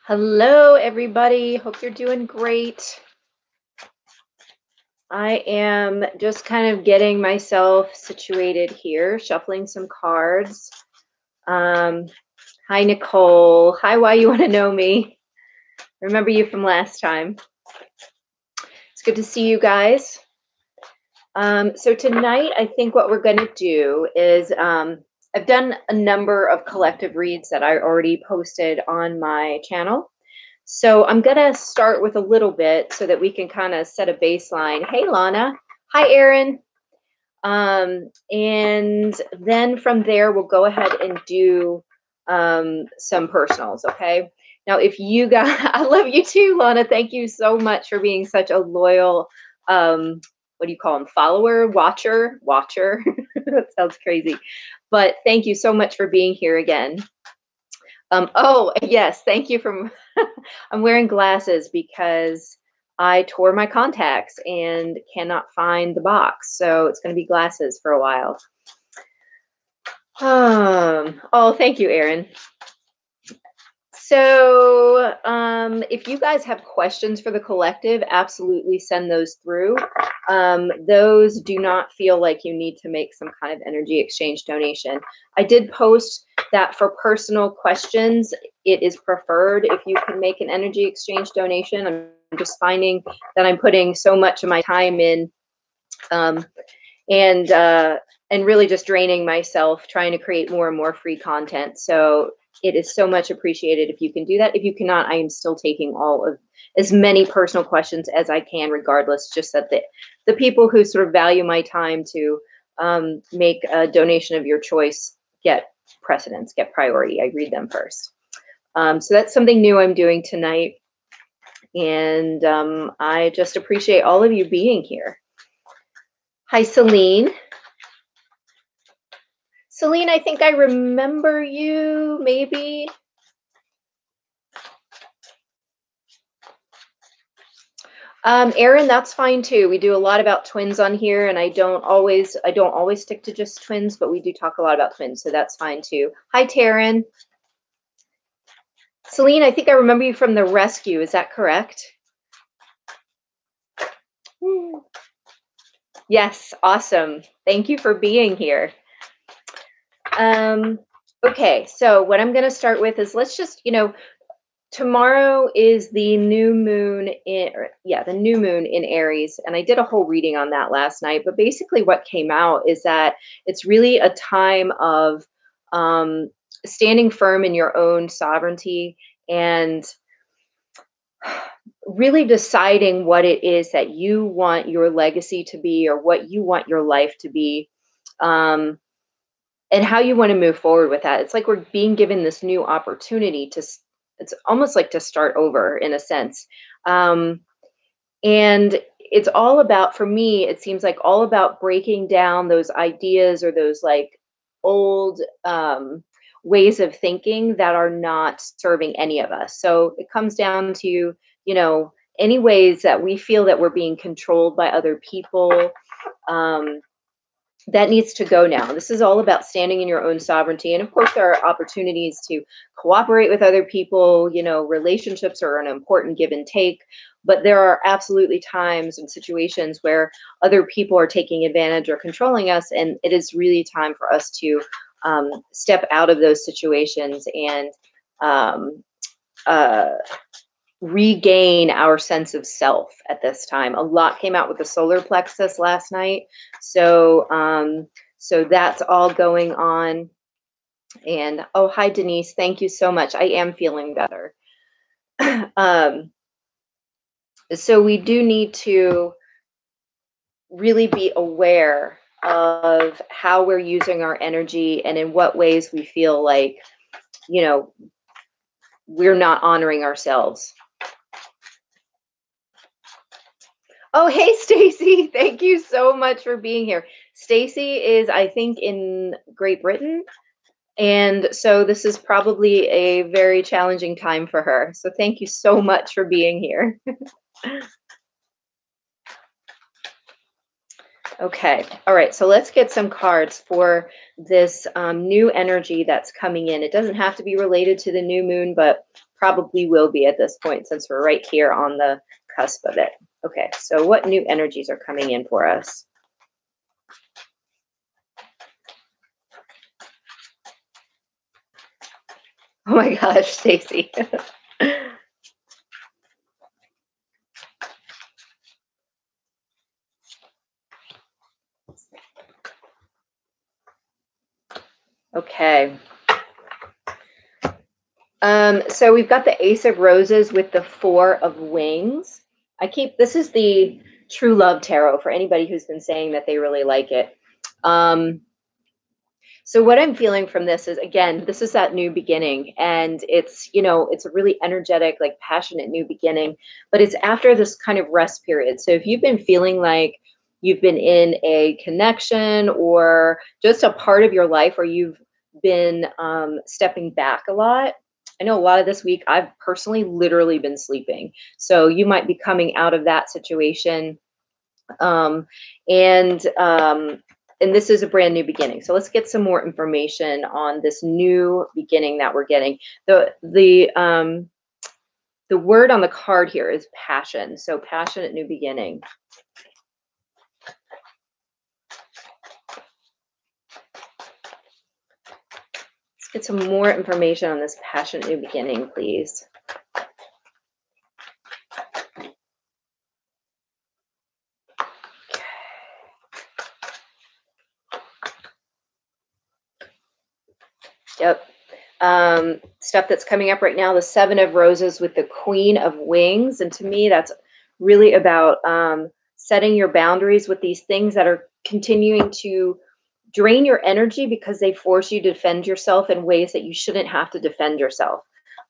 Hello, everybody. Hope you're doing great. I am just kind of getting myself situated here, shuffling some cards. Um, Hi, Nicole. Hi, Why You Want to Know Me. Remember you from last time. It's good to see you guys. So tonight, I think what we're going to do is I've done a number of collective reads that I already posted on my channel. So I'm going to start with a little bit so that we can kind of set a baseline. Hey, Lana. Hi, Erin. And then from there, we'll go ahead and do some personals, okay? Now, if you guys, I love you too, Lana. Thank you so much for being such a loyal, what do you call them, follower, watcher? That sounds crazy. But thank you so much for being here again. Oh, yes, thank you for I'm wearing glasses because I tore my contacts and cannot find the box, so it's gonna be glasses for a while. Oh, thank you, Erin. So, if you guys have questions for the collective, absolutely send those through. Those do not feel like you need to make some kind of energy exchange donation. I did post that for personal questions, it is preferred if you can make an energy exchange donation. I'm just finding that I'm putting so much of my time in, and really just draining myself trying to create more and more free content. So it is so much appreciated if you can do that. If you cannot, I am still taking all of as many personal questions as I can, regardless, just that the people who sort of value my time to make a donation of your choice get precedence, get priority. I read them first. So that's something new I'm doing tonight. And I just appreciate all of you being here. Hi, Celine. Celine, I think I remember you, maybe. Erin, that's fine too. We do a lot about twins on here, and I don't always stick to just twins, but we do talk a lot about twins, so that's fine too. Hi, Taryn. Celine, I think I remember you from the rescue. Is that correct? Yes, awesome. Thank you for being here. Okay, so what I'm going to start with is let's just, tomorrow is the new moon in Aries, and I did a whole reading on that last night. But basically, what came out is that it's really a time of standing firm in your own sovereignty and really deciding what it is that you want your legacy to be, or what you want your life to be. And how you want to move forward with that. It's like we're being given this new opportunity it's almost like to start over in a sense. And it's all about, for me, it seems like all about breaking down those ideas or those like old ways of thinking that are not serving any of us. So it comes down to, any ways that we feel that we're being controlled by other people. That needs to go now. This is all about standing in your own sovereignty. And of course, there are opportunities to cooperate with other people. Relationships are an important give and take, but there are absolutely times and situations where other people are taking advantage or controlling us. And it is really time for us to step out of those situations and regain our sense of self at this time. A lot came out with the solar plexus last night. So that's all going on. And oh, hi, Denise. Thank you so much. I am feeling better. So we do need to really be aware of how we're using our energy and in what ways we feel like, we're not honoring ourselves. Oh, hey, Stacy. Thank you so much for being here. Stacy is, I think, in Great Britain. And so this is probably a very challenging time for her. So thank you so much for being here. Okay. All right. So let's get some cards for this new energy that's coming in. It doesn't have to be related to the new moon, but probably will be at this point since we're right here on the cusp of it. Okay, so what new energies are coming in for us? Oh my gosh, Stacy. Okay. So we've got the Ace of Roses with the Four of Wings. This is the True Love Tarot for anybody who's been saying that they really like it. So what I'm feeling from this is, again, this is that new beginning, and it's, it's a really energetic, like passionate new beginning, but it's after this kind of rest period. So if you've been feeling like you've been in a connection or just a part of your life where you've been stepping back a lot, I know a lot of this week I've personally literally been sleeping. So you might be coming out of that situation. Um, and this is a brand new beginning. So let's get some more information on this new beginning that we're getting. The word on the card here is passion. So passionate new beginning. Let's get some more information on this passionate new beginning, please. Yep. Stuff that's coming up right now, the Seven of Roses with the Queen of Wings. And to me, that's really about setting your boundaries with these things that are continuing to drain your energy because they force you to defend yourself in ways that you shouldn't have to defend yourself.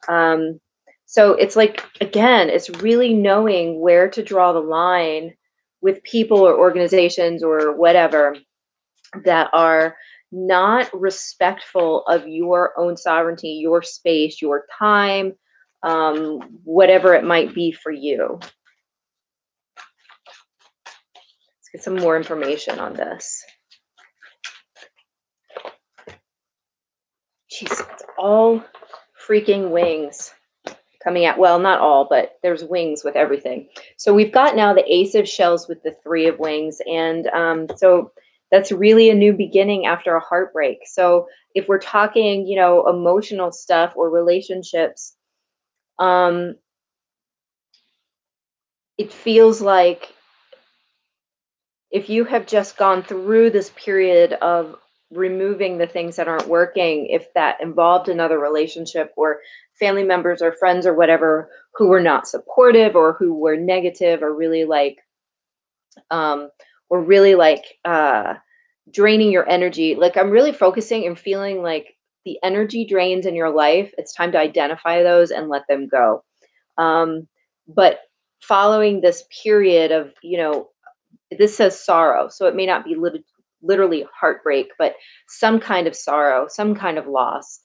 So it's like, again, it's really knowing where to draw the line with people or organizations or whatever that are not respectful of your own sovereignty, your space, your time, whatever it might be for you. Let's get some more information on this. Jeez, it's all freaking wings coming out. Well, not all, but there's wings with everything. So we've got now the Ace of Shells with the Three of Wings. And so that's really a new beginning after a heartbreak. So if we're talking, emotional stuff or relationships, it feels like if you have just gone through this period of removing the things that aren't working, if that involved another relationship or family members or friends or whatever who were not supportive or who were negative or really draining your energy, like I'm really focusing and feeling like the energy drains in your life, it's time to identify those and let them go. But following this period of, this says sorrow, so it may not be literally heartbreak, but some kind of sorrow, some kind of loss.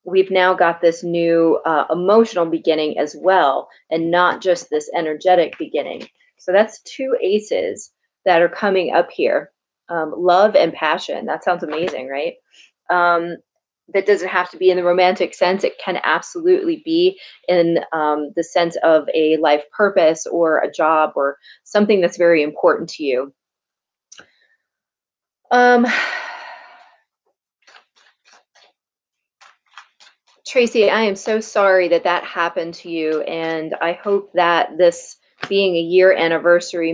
We've now got this new emotional beginning as well, and not just this energetic beginning. So that's two aces that are coming up here. Love and passion. That sounds amazing, right? That doesn't have to be in the romantic sense. It can absolutely be in the sense of a life purpose or a job or something that's very important to you. Tracy, I am so sorry that that happened to you, and I hope that this being a year anniversary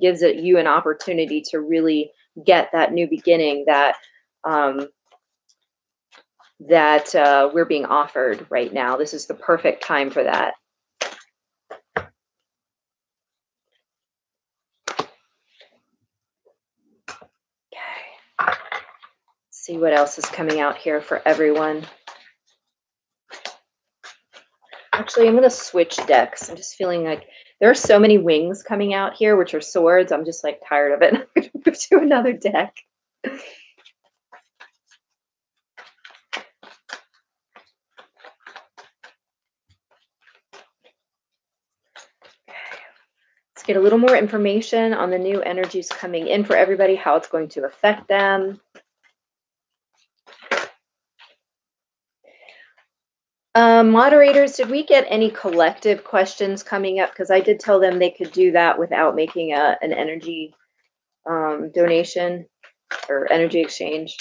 gives you an opportunity to really get that new beginning that we're being offered right now. This is the perfect time for that. Okay. Let's see what else is coming out here for everyone. Actually, I'm going to switch decks. I'm just feeling like there are so many wings coming out here, which are swords. I'm just like tired of it. I'm going to move to another deck. Okay. Let's get a little more information on the new energies coming in for everybody, how it's going to affect them. Moderators, did we get any collective questions coming up? Because I did tell them they could do that without making an energy donation or energy exchange.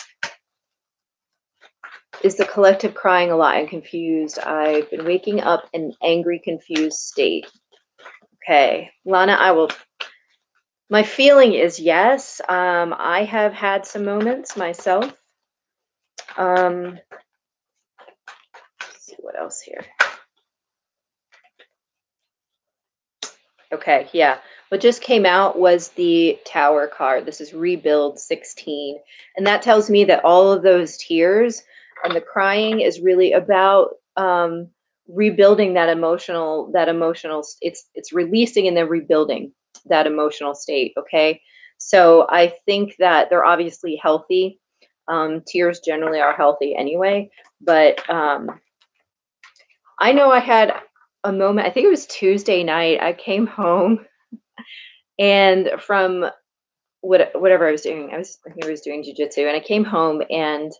Is the collective crying a lot and confused? I've been waking up in an angry, confused state. Okay, Lana, my feeling is yes. I have had some moments myself. Let's see what else here. Okay, yeah. What just came out was the Tower card. This is Rebuild 16. And that tells me that all of those tears and the crying is really about rebuilding it's releasing and then rebuilding that emotional state, okay? So I think that they're obviously healthy. Tears generally are healthy anyway, but I know I had a moment, I think it was Tuesday night. I came home and from whatever I was doing, I think I was doing jujitsu, and I came home and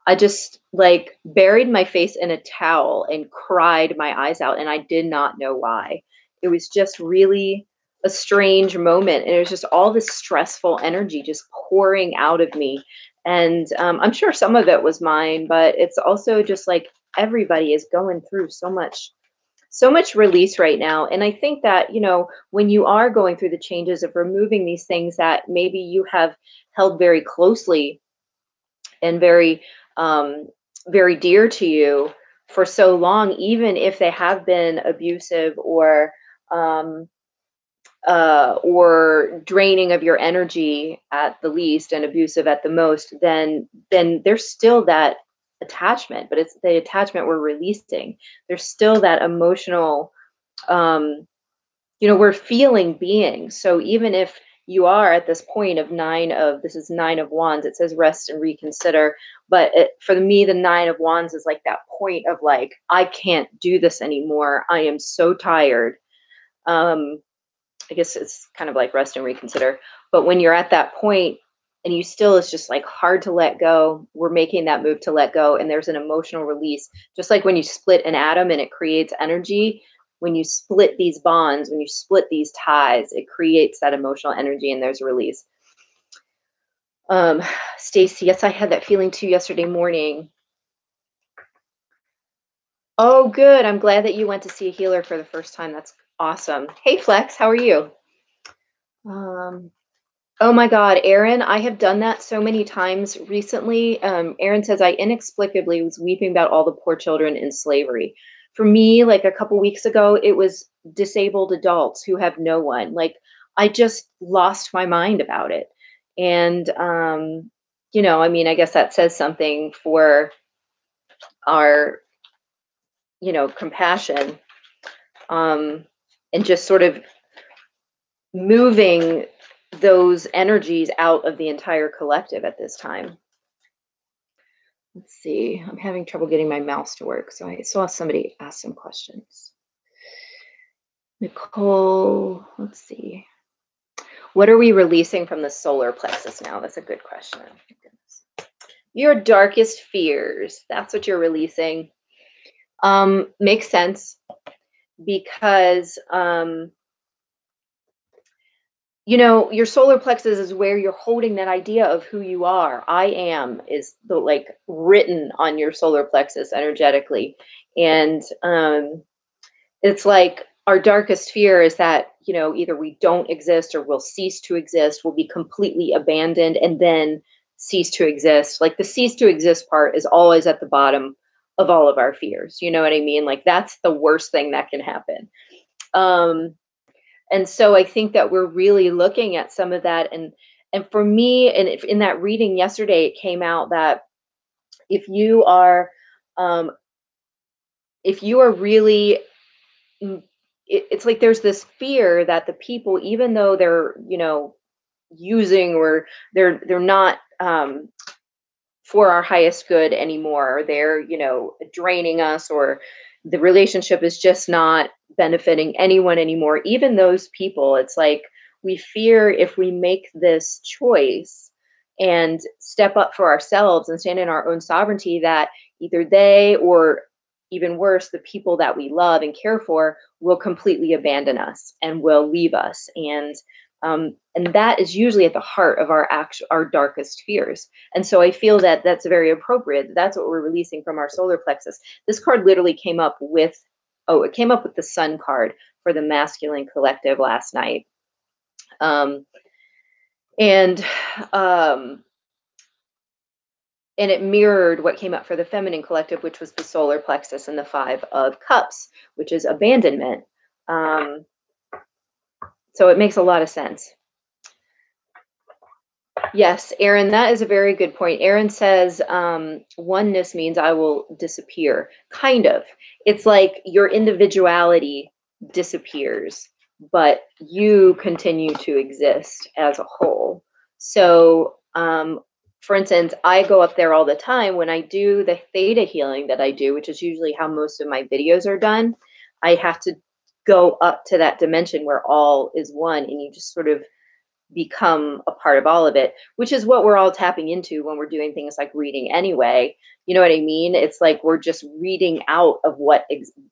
I just like buried my face in a towel and cried my eyes out, and I did not know why. It was just really a strange moment, and it was just all this stressful energy just pouring out of me. And I'm sure some of it was mine, but it's also just like everybody is going through so much release right now. And I think that, when you are going through the changes of removing these things that maybe you have held very closely and um, very dear to you for so long, even if they have been abusive um, or draining of your energy at the least and abusive at the most, then there's still that attachment, but it's the attachment we're releasing. There's still that emotional, um, we're feeling beings. So even if you are at this point of this is 9 of Wands, it says rest and reconsider. But for me, the 9 of Wands is like that point of like, I can't do this anymore. I am so tired. I guess it's kind of like rest and reconsider. But when you're at that point and it's just like hard to let go, we're making that move to let go. And there's an emotional release, just like when you split an atom and it creates energy. When you split these bonds, when you split these ties, it creates that emotional energy and there's a release. Stacy, yes, I had that feeling too yesterday morning. Oh, good. I'm glad that you went to see a healer for the first time. That's awesome. Hey, Flex, how are you? Oh my God, Aaron, I have done that so many times recently. Aaron says, I inexplicably was weeping about all the poor children in slavery. For me, like a couple weeks ago, it was disabled adults who have no one. Like, I just lost my mind about it. And, I mean, I guess that says something for our, compassion, and just sort of moving those energies out of the entire collective at this time. Let's see. I'm having trouble getting my mouse to work, so I saw somebody ask some questions. Nicole, let's see. What are we releasing from the solar plexus now? That's a good question. Your darkest fears. That's what you're releasing. Makes sense because your solar plexus is where you're holding that idea of who you are. I am is the like written on your solar plexus energetically. And it's like our darkest fear is that, either we don't exist or we'll cease to exist, we'll be completely abandoned and then cease to exist. Like the cease to exist part is always at the bottom of all of our fears. You know what I mean? Like that's the worst thing that can happen. And so I think that we're really looking at some of that. And for me, and in that reading yesterday, it came out that if you are really, it's like there's this fear that the people, even though they're using or they're not for our highest good anymore, or they're draining us, or the relationship is just not benefiting anyone anymore, even those people, it's like we fear if we make this choice and step up for ourselves and stand in our own sovereignty, that either they or even worse, the people that we love and care for will completely abandon us and will leave us. And that is usually at the heart of our darkest fears. And so I feel that that's very appropriate. That's what we're releasing from our solar plexus. This card literally came up with, oh, it came up with the Sun card for the masculine collective last night. And it mirrored what came up for the feminine collective, which was the solar plexus and the Five of Cups, which is abandonment. So it makes a lot of sense. Yes, Aaron, that is a very good point. Aaron says oneness means I will disappear. Kind of. It's like your individuality disappears, but you continue to exist as a whole. So, for instance, I go up there all the time when I do the theta healing that I do, which is usually how most of my videos are done. I have to go up to that dimension where all is one, and you just sort of become a part of all of it, which is what we're all tapping into when we're doing things like reading anyway. You know what I mean? It's like we're just reading out of what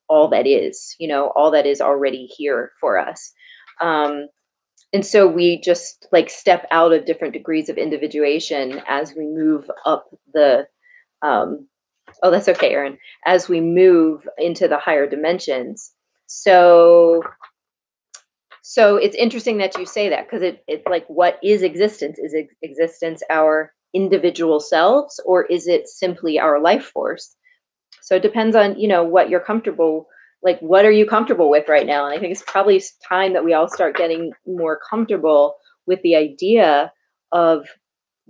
all that is, all that is already here for us. And so we just like step out of different degrees of individuation as we move up the, oh, that's okay, Aaron, as we move into the higher dimensions. So it's interesting that you say that, because it's like, what is existence? Is existence our individual selves, or is it simply our life force? So it depends on, what you're comfortable, like, what are you comfortable with right now? And I think it's probably time that we all start getting more comfortable with the idea of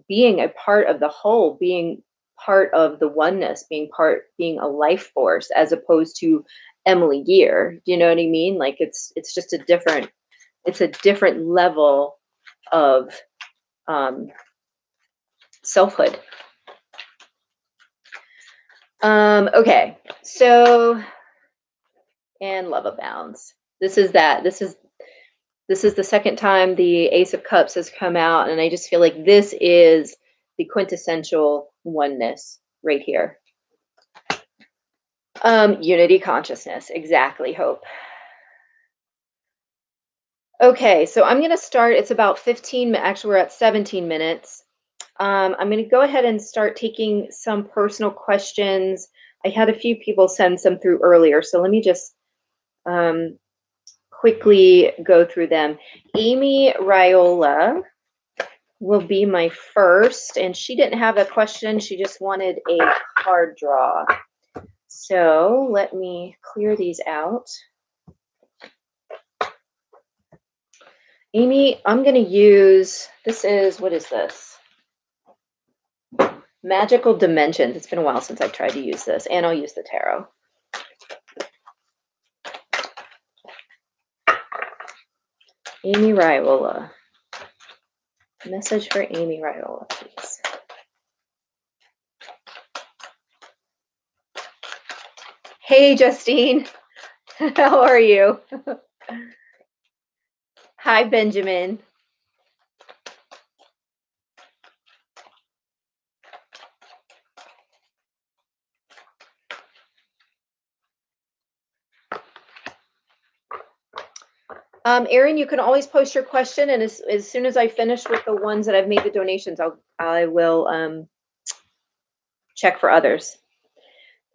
being a part of the whole, being part of the oneness, being a life force, as opposed to Emily Gear. Do you know what I mean? Like, it's just a different level of selfhood. Okay, so, and love abounds. This is the second time the Ace of Cups has come out, and I just feel like this is the quintessential oneness right here. Unity consciousness, exactly, Hope. Okay, so I'm going to start. It's about 15, actually we're at 17 minutes. I'm going to go ahead and start taking some personal questions. I had a few people send some through earlier, so let me just quickly go through them. Amy Raiola will be my first, and she didn't have a question. She just wanted a card draw. So let me clear these out. Amy, I'm going to use, what is this? Magical Dimensions. It's been a while since I've tried to use this, and I'll use the tarot. Amy Raiola. Message for Amy Raiola, please. Hey, Justine. How are you? Hi, Benjamin. Erin, you can always post your question, and as soon as I finish with the ones that I've made the donations, I will check for others.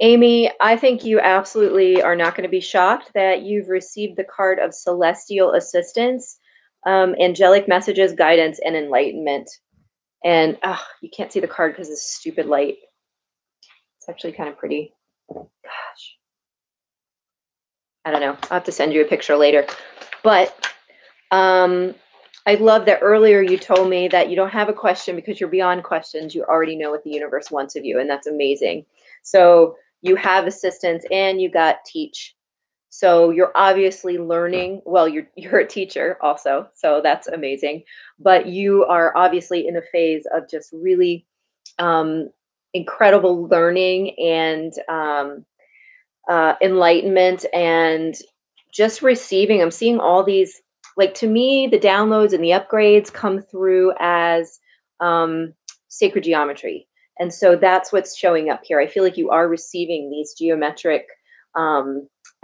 Amy, I think you absolutely are not going to be shocked that you've received the card of celestial assistance, angelic messages, guidance, and enlightenment. And you can't see the card because it's stupid light. It's actually kind of pretty. Gosh. I don't know. I'll have to send you a picture later. But I love that earlier you told me that you don't have a question because you're beyond questions. You already know what the universe wants of you, and that's amazing. So you have assistance and you got teach. So you're obviously learning. Well, you're a teacher also, so that's amazing. But you are obviously in a phase of just really incredible learning and enlightenment, and just receiving. I'm seeing all these, like, to me, the downloads and the upgrades come through as sacred geometry. And so that's what's showing up here. I feel like you are receiving these geometric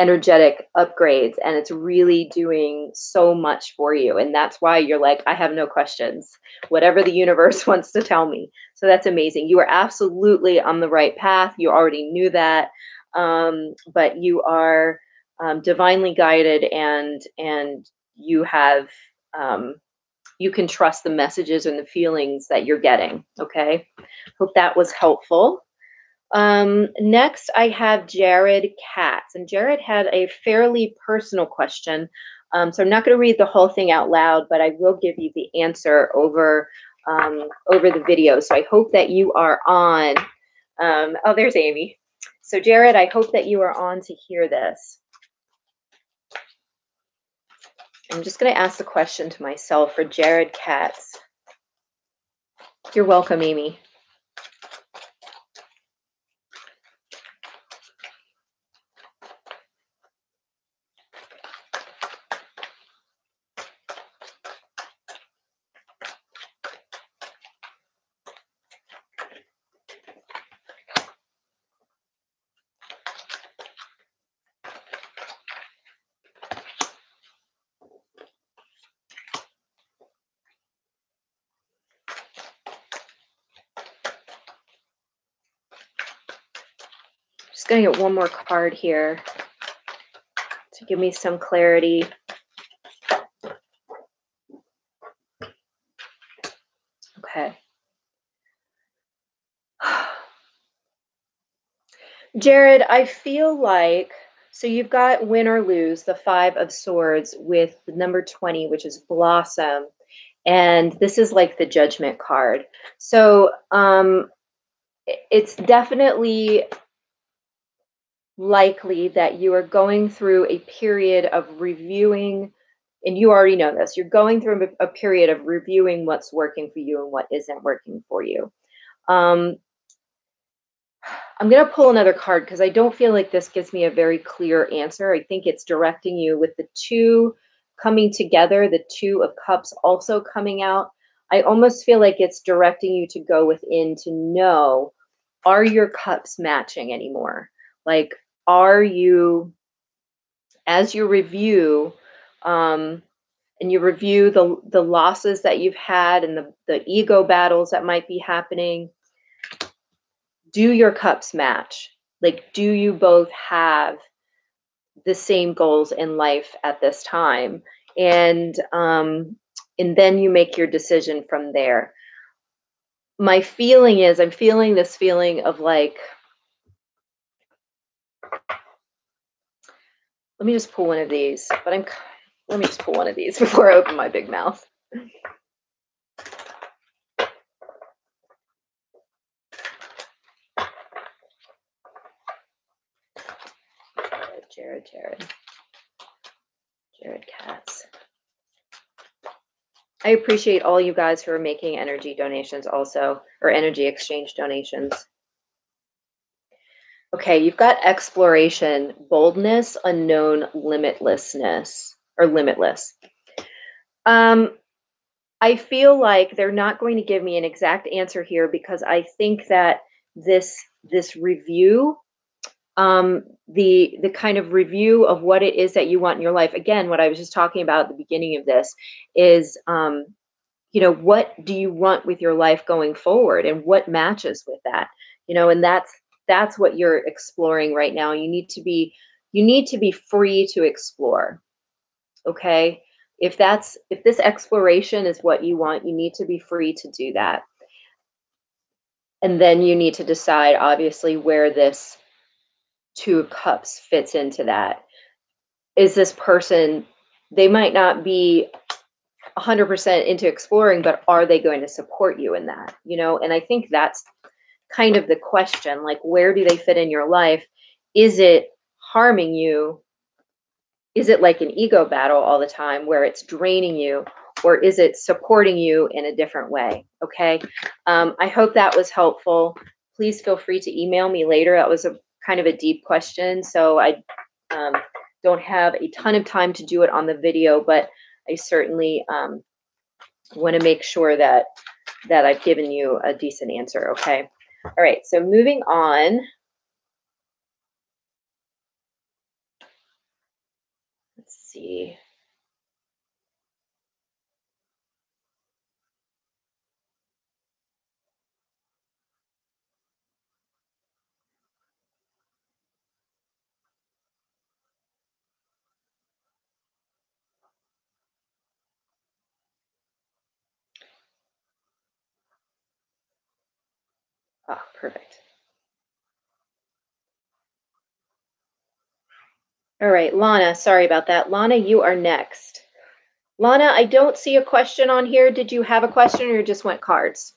energetic upgrades, and it's really doing so much for you. And that's why you're like, I have no questions, whatever the universe wants to tell me. So that's amazing. You are absolutely on the right path. You already knew that, but you are divinely guided, and you have you can trust the messages and the feelings that you're getting. Okay, hope that was helpful. Next, I have Jared Katz, and Jared had a fairly personal question. So I'm not going to read the whole thing out loud, but I will give you the answer over the video. So I hope that you are on. Oh, there's Amy. So Jared, I hope that you are on to hear this. I'm just going to ask the question to myself for Jared Katz. You're welcome, Amy. Just going to get one more card here to give me some clarity. Okay. Jared, I feel like, so you've got win or lose, the 5 of Swords with the number 20, which is Blossom. And this is like the Judgment card. So it's definitely likely that you are going through a period of reviewing, and you already know this, you're going through a period of reviewing what's working for you and what isn't working for you. I'm going to pull another card because I don't feel like this gives me a very clear answer. I think it's directing you with the 2 coming together, the 2 of Cups also coming out. I almost feel like it's directing you to go within to know, are your cups matching anymore? Like, are you, as you review, and you review the losses that you've had and the ego battles that might be happening, do your cups match? Like, do you both have the same goals in life at this time? And then you make your decision from there. My feeling is, I'm feeling this feeling of like, let me just pull one of these, but let me just pull one of these before I open my big mouth. Jared Katz. I appreciate all you guys who are making energy donations also, or energy exchange donations. Okay, you've got exploration, boldness, unknown, limitlessness, or limitless. I feel like they're not going to give me an exact answer here because I think that this review, the kind of review of what it is that you want in your life. Again, what I was just talking about at the beginning of this is, you know, what do you want with your life going forward, and what matches with that, you know, and that's what you're exploring right now. You need to be free to explore. Okay. If this exploration is what you want, you need to be free to do that. And then you need to decide, obviously, where this 2 of Cups fits into that. Is this person, they might not be 100% into exploring, but are they going to support you in that? You know, and I think that's kind of the question, like, where do they fit in your life? Is it harming you? Is it like an ego battle all the time where it's draining you, or is it supporting you in a different way? Okay. I hope that was helpful. Please feel free to email me later. That was a kind of a deep question, so I don't have a ton of time to do it on the video, but I certainly want to make sure that I've given you a decent answer. Okay. All right. So moving on. see. Oh, perfect. All right, Lana, sorry about that. Lana, you are next. Lana, I don't see a question on here. Did you have a question or you just went cards?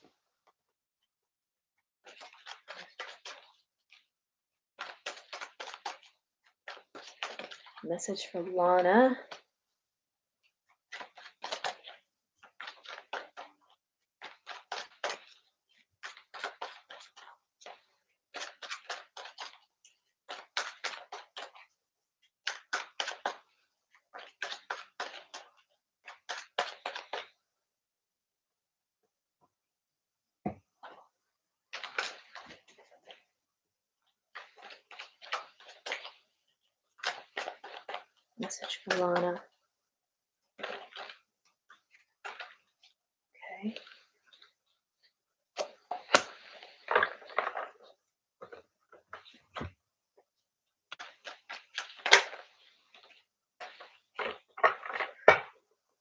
Message for Lana. Message for Lana. Okay.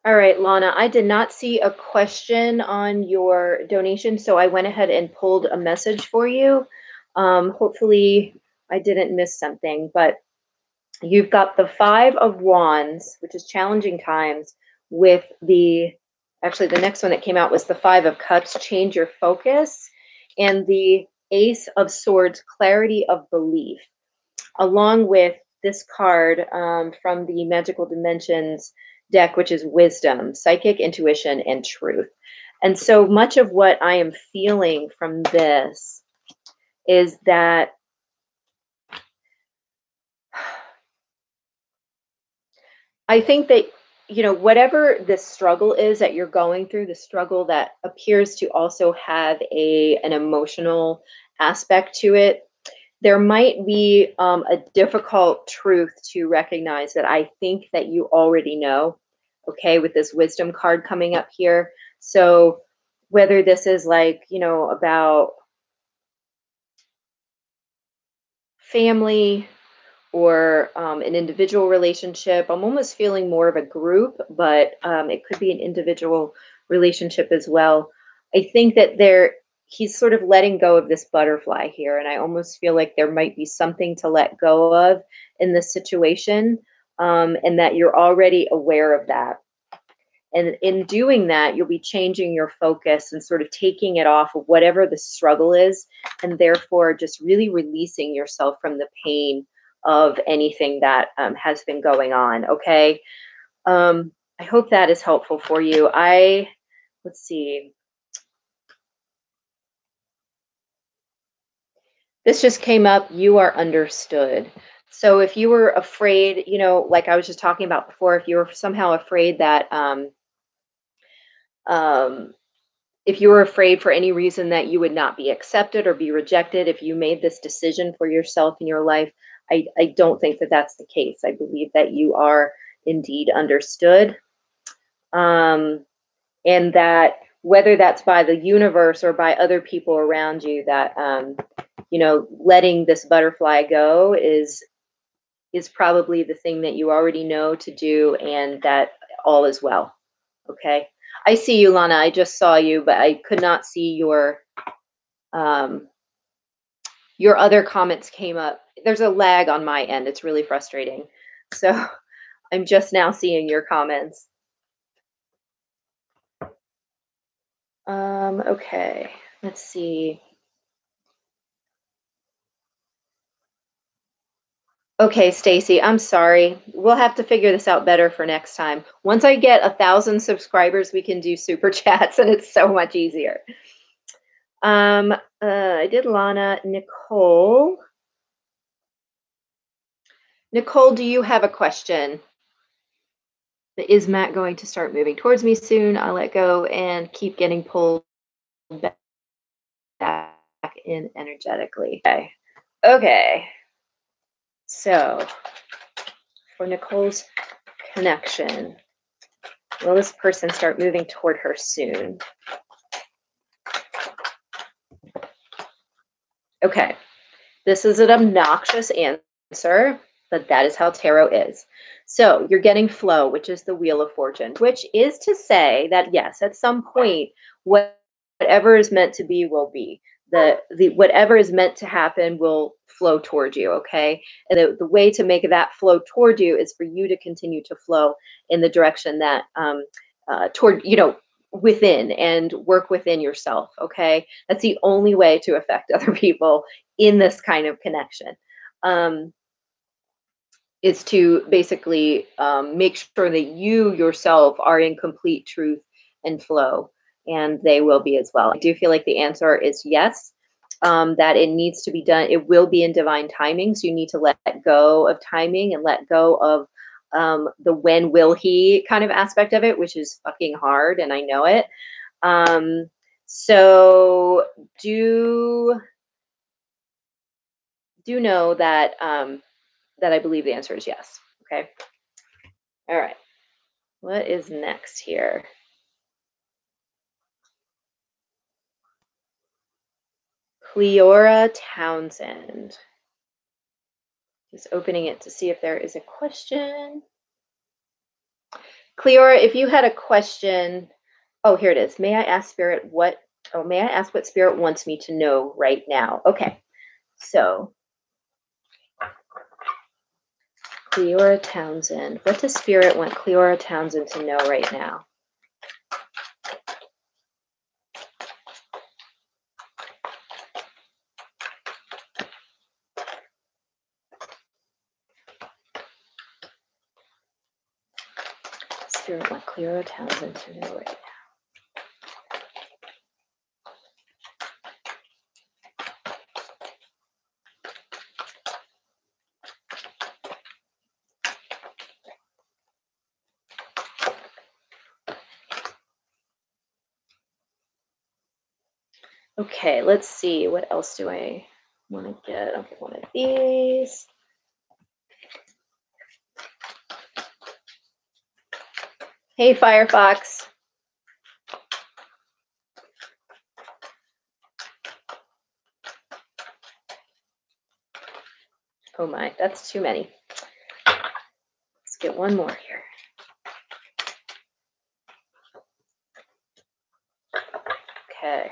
All right, Lana, I did not see a question on your donation, so I went ahead and pulled a message for you. Hopefully I didn't miss something, but you've got the 5 of Wands, which is challenging times, with actually the next one that came out was the 5 of Cups, change your focus, and the Ace of Swords, clarity of belief, along with this card from the Magical Dimensions deck, which is wisdom, psychic intuition, and truth. And so much of what I am feeling from this is that I think that, you know, whatever this struggle is that you're going through, the struggle that appears to also have an emotional aspect to it, there might be a difficult truth to recognize that I think that you already know, okay, with this wisdom card coming up here. So whether this is like, you know, about family or an individual relationship, I'm almost feeling more of a group, but it could be an individual relationship as well. I think that he's sort of letting go of this butterfly here, and I almost feel like there might be something to let go of in this situation, and that you're already aware of that. And in doing that, you'll be changing your focus and sort of taking it off of whatever the struggle is, and therefore just really releasing yourself from the pain of anything that has been going on. Okay. I hope that is helpful for you. Let's see. This just came up. You are understood. So if you were afraid, you know, like I was just talking about before, if you were somehow afraid that, um, if you were afraid for any reason that you would not be accepted or be rejected, if you made this decision for yourself in your life, I don't think that that's the case. I believe that you are indeed understood. And that whether that's by the universe or by other people around you, that, you know, letting this butterfly go is probably the thing that you already know to do, and that all is well. Okay. I see you, Lana. I just saw you, but I could not see your other comments came up. There's a lag on my end. It's really frustrating. So I'm just now seeing your comments. Okay. Let's see. Okay, Stacy, I'm sorry. We'll have to figure this out better for next time. Once I get 1,000 subscribers, we can do super chats, and it's so much easier. I did Lana. Nicole. Nicole, do you have a question? Is Matt going to start moving towards me soon? I'll let go and keep getting pulled back in energetically. Okay. Okay. So for Nicole's connection. Will this person start moving toward her soon? Okay, this is an obnoxious answer, but that is how tarot is. So you're getting flow, which is the Wheel of Fortune, which is to say that yes, at some point, whatever is meant to be will be. The whatever is meant to happen will flow toward you. Okay, and the way to make that flow toward you is for you to continue to flow in the direction that toward within and work within yourself. Okay, that's the only way to affect other people in this kind of connection. Um, is to basically make sure that you yourself are in complete truth and flow, and they will be as well. I do feel like the answer is yes, that it needs to be done. It will be in divine timing, so you need to let go of timing and let go of the when will he kind of aspect of it, which is fucking hard, and I know it. So do know that that I believe the answer is yes. Okay. All right. What is next here? Cleora Townsend. Just opening it to see if there is a question. Cleora, if you had a question, oh, here it is. May I ask Spirit what, oh, may I ask what Spirit wants me to know right now? Okay, so Cleora Townsend. What does Spirit want Cleora Townsend to know right now? Spirit want Cleora Townsend to know right now. Okay, let's see. What else do I want to get? I'll get one of these. Hey, Firefox. Oh my, that's too many. Let's get one more here. Okay.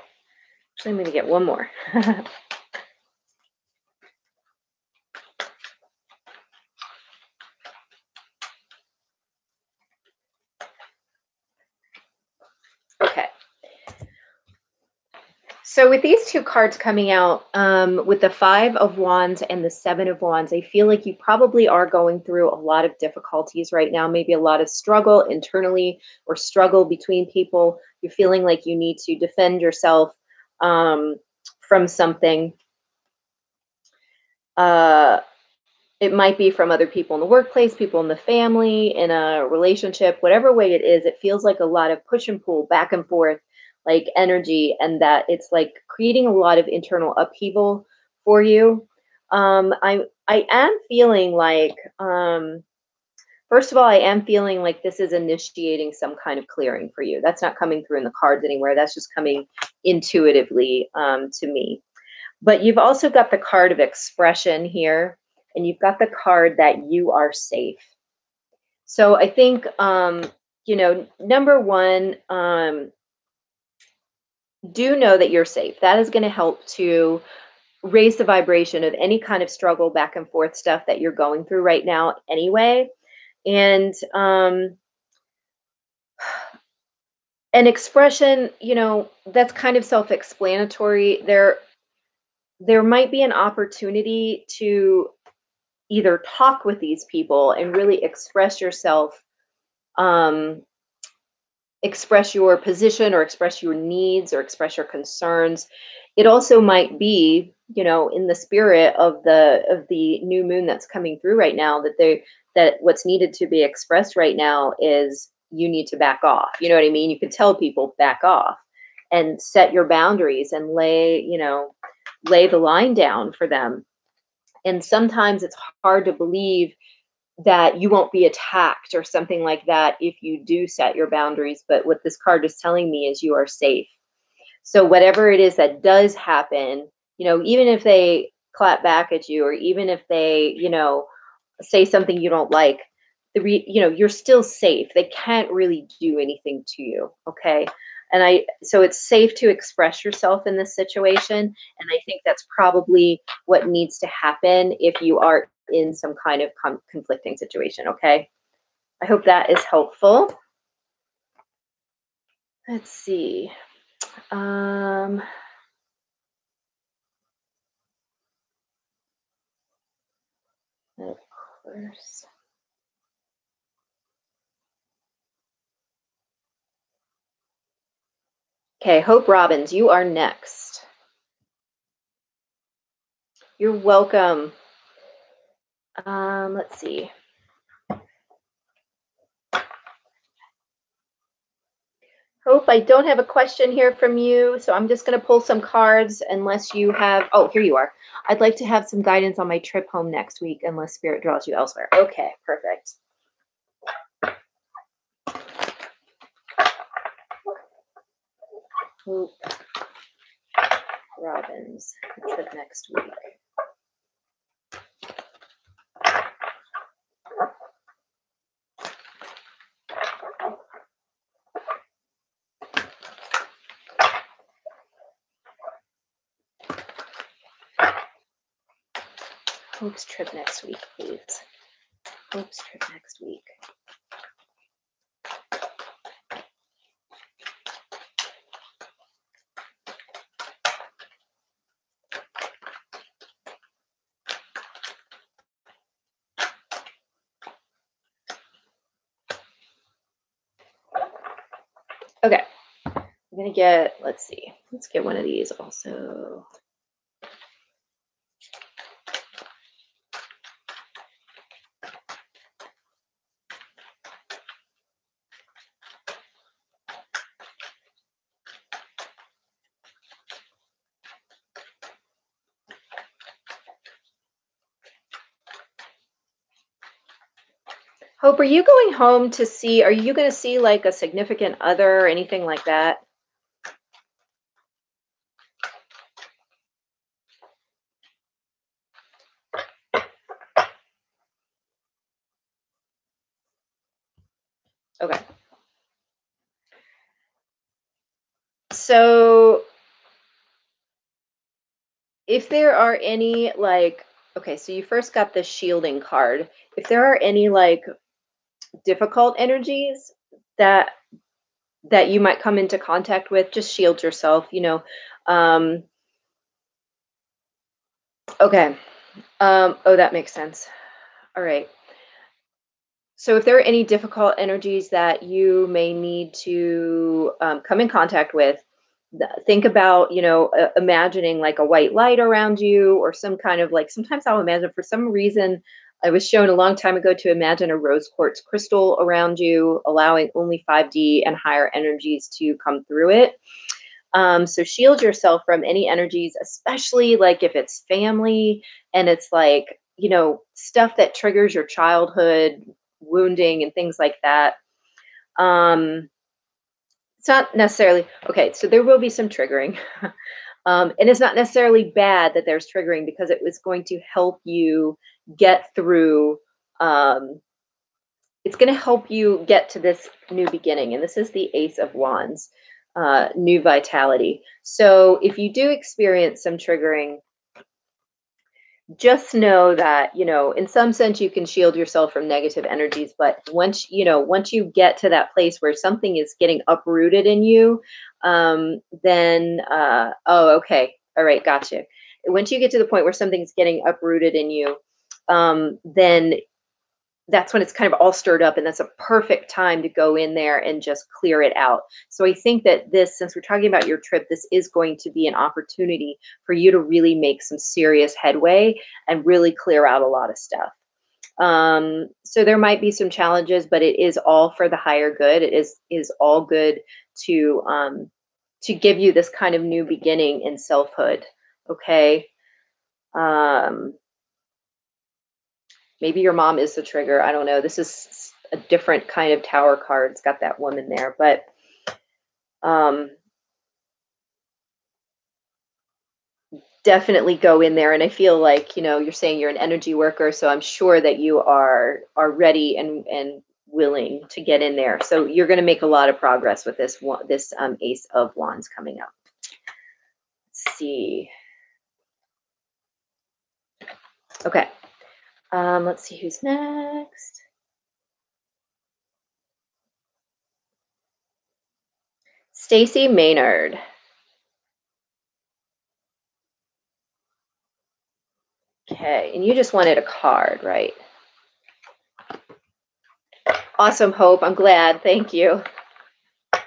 Actually, I'm going to get one more. Okay. So with these two cards coming out, with the Five of Wands and the Seven of Wands, I feel like you probably are going through a lot of difficulties right now, maybe a lot of struggle internally or struggle between people. You're feeling like you need to defend yourself from something. It might be from other people in the workplace, people in the family, in a relationship, whatever way it is, it feels like a lot of push and pull back and forth, like energy, and that it's like creating a lot of internal upheaval for you. I am feeling like, first of all, I am feeling like this is initiating some kind of clearing for you. That's not coming through in the cards anywhere. That's just coming intuitively to me. But you've also got the card of expression here, and you've got the card that you are safe. So I think, number one, do know that you're safe. That is going to help to raise the vibration of any kind of struggle back and forth stuff that you're going through right now anyway. And an expression, that's kind of self-explanatory. There might be an opportunity to either talk with these people and really express yourself, express your position or express your needs or express your concerns. It also might be, in the spirit of the new moon that's coming through right now, that what's needed to be expressed right now is you need to back off. You know what I mean? You could tell people back off and set your boundaries and lay the line down for them. And sometimes it's hard to believe that you won't be attacked or something like that if you do set your boundaries. But what this card is telling me is you are safe. So whatever it is that does happen, even if they clap back at you, or even if they, say something you don't like, you're still safe. They can't really do anything to you. Okay. So it's safe to express yourself in this situation. And I think that's probably what needs to happen if you are in some kind of conflicting situation. Okay. I hope that is helpful. Let's see. Of course. Okay, Hope Robbins, you are next. You're welcome. Let's see. Hope, I don't have a question here from you, so I'm just going to pull some cards unless you have. Oh, here you are. I'd like to have some guidance on my trip home next week unless Spirit draws you elsewhere. Okay, perfect. Hope Robbins, trip next week. Hope's trip next week, please. Hope's trip next week. Okay. I'm going to get, let's see. Let's get one of these also. Hope, are you going home to see, are you going to see like a significant other or anything like that? Okay. So if there are any like, okay, so you first got the shielding card. If there are any like difficult energies that you might come into contact with, just shield yourself, Okay. Oh, that makes sense. All right. So if there are any difficult energies that you may need to come in contact with, think about, imagining like a white light around you, or some kind of like, sometimes I'll imagine, for some reason, I was shown a long time ago to imagine a rose quartz crystal around you, allowing only 5D and higher energies to come through it. So shield yourself from any energies, especially like if it's family and it's like, stuff that triggers your childhood wounding and things like that. It's not necessarily okay. So there will be some triggering. And it's not necessarily bad that there's triggering, because it was going to help you get through. It's going to help you get to this new beginning. And this is the Ace of Wands, new vitality. So if you do experience some triggering, just know that, in some sense you can shield yourself from negative energies. But once you get to that place where something is getting uprooted in you, then, oh, okay. All right. Gotcha. Once you get to the point where something's getting uprooted in you, then that's when it's kind of all stirred up, and that's a perfect time to go in there and just clear it out. So I think that this, since we're talking about your trip, this is going to be an opportunity for you to really make some serious headway and really clear out a lot of stuff. So there might be some challenges, but it is all for the higher good. It is all good to give you this kind of new beginning in selfhood. Okay. Maybe your mom is the trigger. I don't know. This is a different kind of tower card. It's got that woman there, but um, definitely go in there. And I feel like, you're saying you're an energy worker, so I'm sure that you are ready and willing to get in there. So you're going to make a lot of progress with this Ace of Wands coming up. Let's see. Okay. Let's see who's next. Stacy Maynard. Okay, and you just wanted a card, right? Awesome, Hope. I'm glad. Thank you. Okay,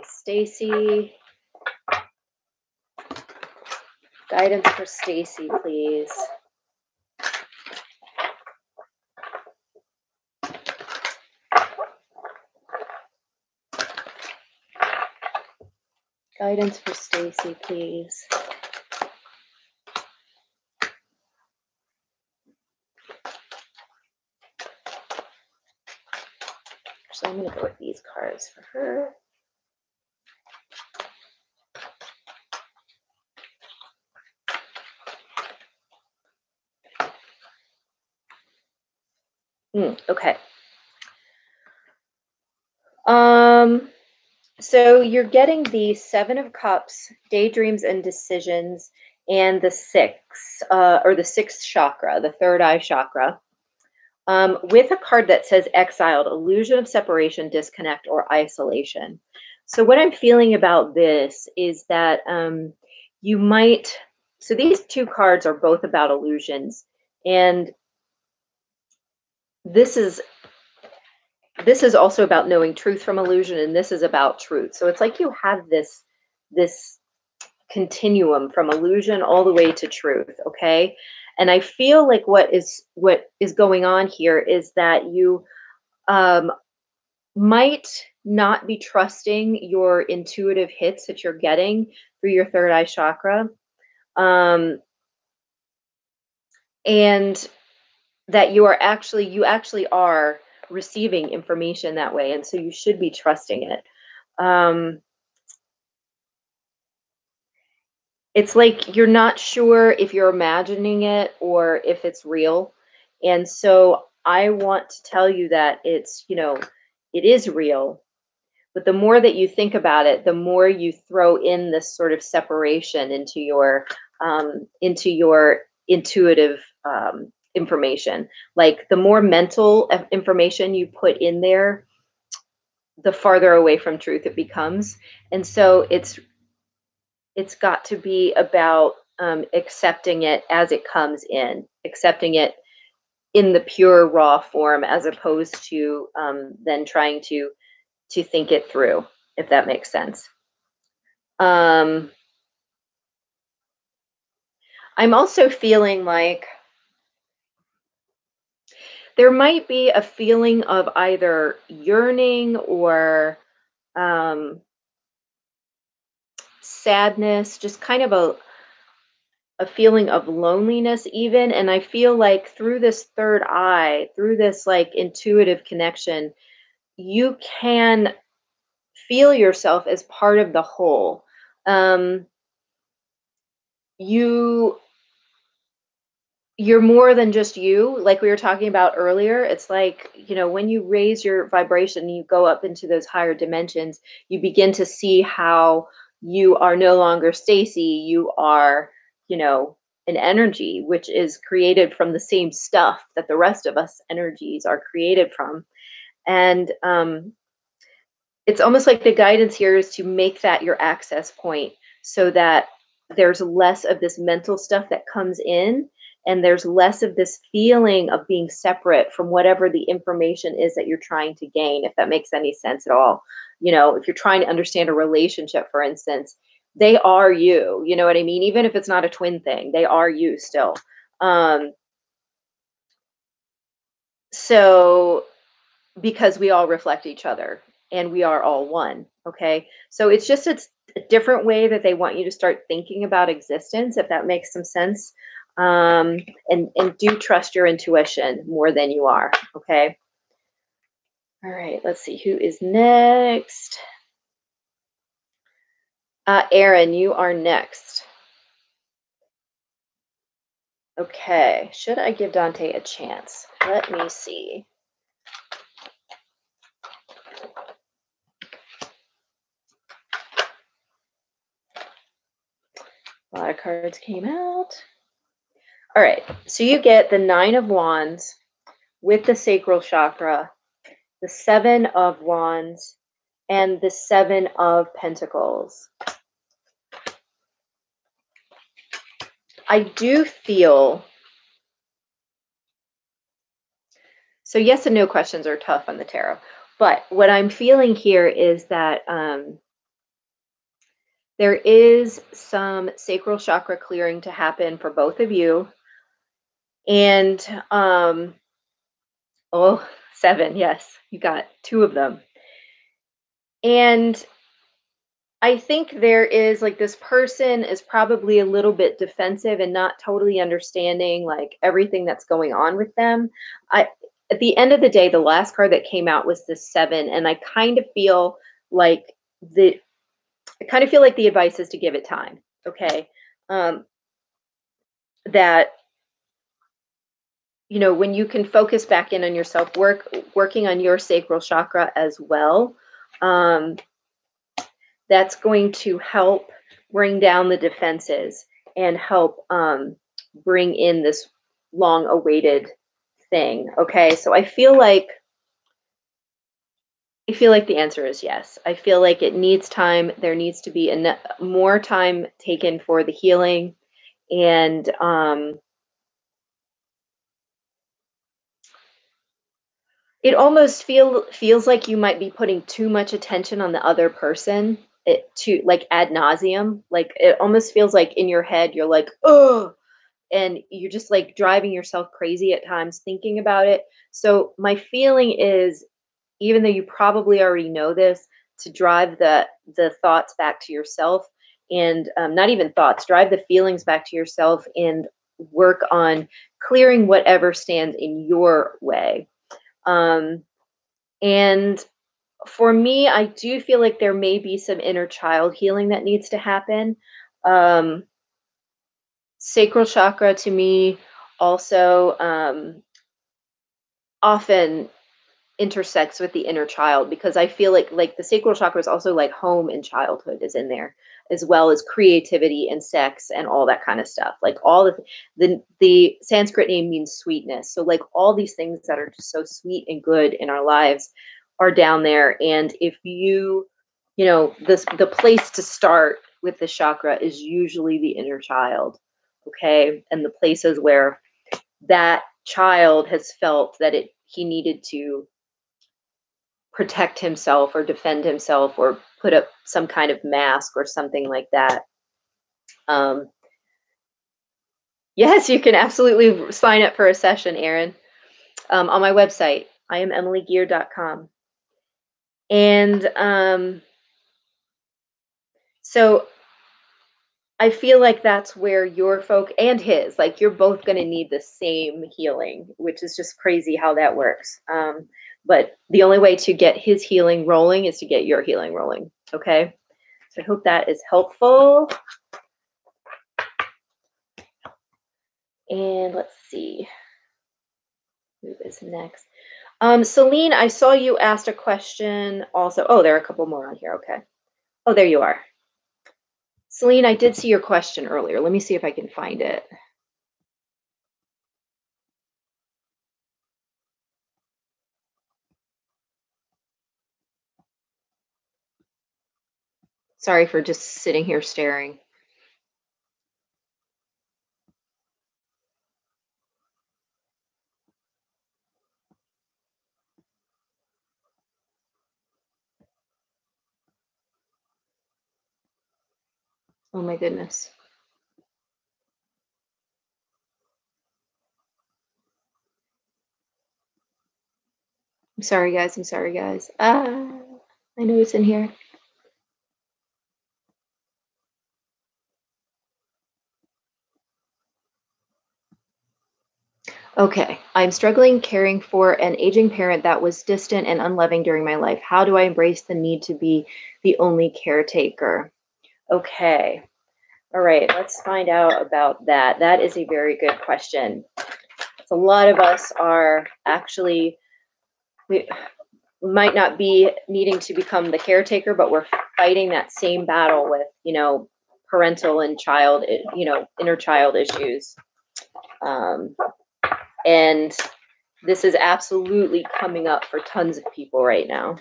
Stacy. Guidance for Stacy, please. Guidance for Stacy, please. So I'm going to go with these cards for her. Okay. So you're getting the Seven of Cups, Daydreams and Decisions, and the sixth chakra, the third eye chakra, with a card that says Exiled, Illusion of Separation, Disconnect, or Isolation. So what I'm feeling about this is that you might, so these two cards are both about illusions, and this is also about knowing truth from illusion, and this is about truth. So it's like you have this continuum from illusion all the way to truth, okay? And I feel like what is going on here is that you might not be trusting your intuitive hits that you're getting through your third eye chakra, and that you actually are receiving information that way, and so you should be trusting it. It's like you're not sure if you're imagining it or if it's real. And so I want to tell you that it is real. But the more that you think about it, the more you throw in this sort of separation into your intuitive information. Like the more mental information you put in there, the farther away from truth it becomes. And so it's got to be about accepting it as it comes in, accepting it in the pure raw form, as opposed to then trying to think it through, if that makes sense. I'm also feeling like there might be a feeling of either yearning or sadness, just kind of a feeling of loneliness even. And I feel like through this third eye, through this like intuitive connection, you can feel yourself as part of the whole. You're more than just you, like we were talking about earlier. It's like, when you raise your vibration, you go up into those higher dimensions, you begin to see how you are no longer Stacy, you are, an energy which is created from the same stuff that the rest of us energies are created from. And it's almost like the guidance here is to make that your access point, so that there's less of this mental stuff that comes in, and there's less of this feeling of being separate from whatever the information is that you're trying to gain, if that makes any sense at all. If you're trying to understand a relationship, for instance, they are you, you know what I mean? Even if it's not a twin thing, they are you still. So because we all reflect each other and we are all one. Okay. So it's a different way that they want you to start thinking about existence, if that makes some sense. And do trust your intuition more than you are. Okay. All right. Let's see who is next. Aaron, you are next. Okay. Should I give Dante a chance? Let me see. A lot of cards came out. All right. So you get the Nine of Wands with the sacral chakra, the Seven of Wands, and the Seven of Pentacles. I do feel, so yes and no questions are tough on the tarot, but what I'm feeling here is that there is some sacral chakra clearing to happen for both of you. And, oh, seven, yes, you got two of them. And I think there is like this person is probably a little bit defensive and not totally understanding like everything that's going on with them. At the end of the day, the last card that came out was the seven, and I kind of feel like the advice is to give it time. Okay. That when you can focus back in on yourself, working on your sacral chakra as well. That's going to help bring down the defenses and help bring in this long awaited thing. Okay. So I feel like the answer is yes. I feel like it needs time. There needs to be more time taken for the healing. And it almost feels like you might be putting too much attention on the other person, to like ad nauseum. Like it almost feels like in your head you're like, oh, and you're just like driving yourself crazy at times thinking about it. So my feeling is, even though you probably already know this, to drive the thoughts back to yourself, and not even thoughts, drive the feelings back to yourself and work on clearing whatever stands in your way. And for me, I do feel like there may be some inner child healing that needs to happen. Um, Sacral chakra to me also often intersects with the inner child, because I feel like the sacral chakra is also like home and childhood is in there, as well as creativity and sex and all that kind of stuff. Like all the Sanskrit name means sweetness. So like all these things that are just so sweet and good in our lives are down there. And if the place to start with the chakra is usually the inner child. Okay. And the places where that child has felt that he needed to protect himself or defend himself or put up some kind of mask or something like that. Um, yes, you can absolutely sign up for a session, Aaron, on my website. I am emilygear.com. And so I feel like that's where your folk and his, like you're both going to need the same healing, which is just crazy how that works. But the only way to get his healing rolling is to get your healing rolling. Okay. So I hope that is helpful. And let's see who is next. Celine, I saw you asked a question also. Oh, there are a couple more on here. Okay. Oh, there you are. Celine, I did see your question earlier. Let me see if I can find it. Sorry for just sitting here staring. Oh my goodness. I'm sorry, guys. I'm sorry, guys. I know it's in here. Okay. I'm struggling caring for an aging parent that was distant and unloving during my life. How do I embrace the need to be the only caretaker? Okay. All right. Let's find out about that. That is a very good question. So a lot of us are actually, we might not be needing to become the caretaker, but we're fighting that same battle with, parental and child, inner child issues. Um, and this is absolutely coming up for tons of people right now.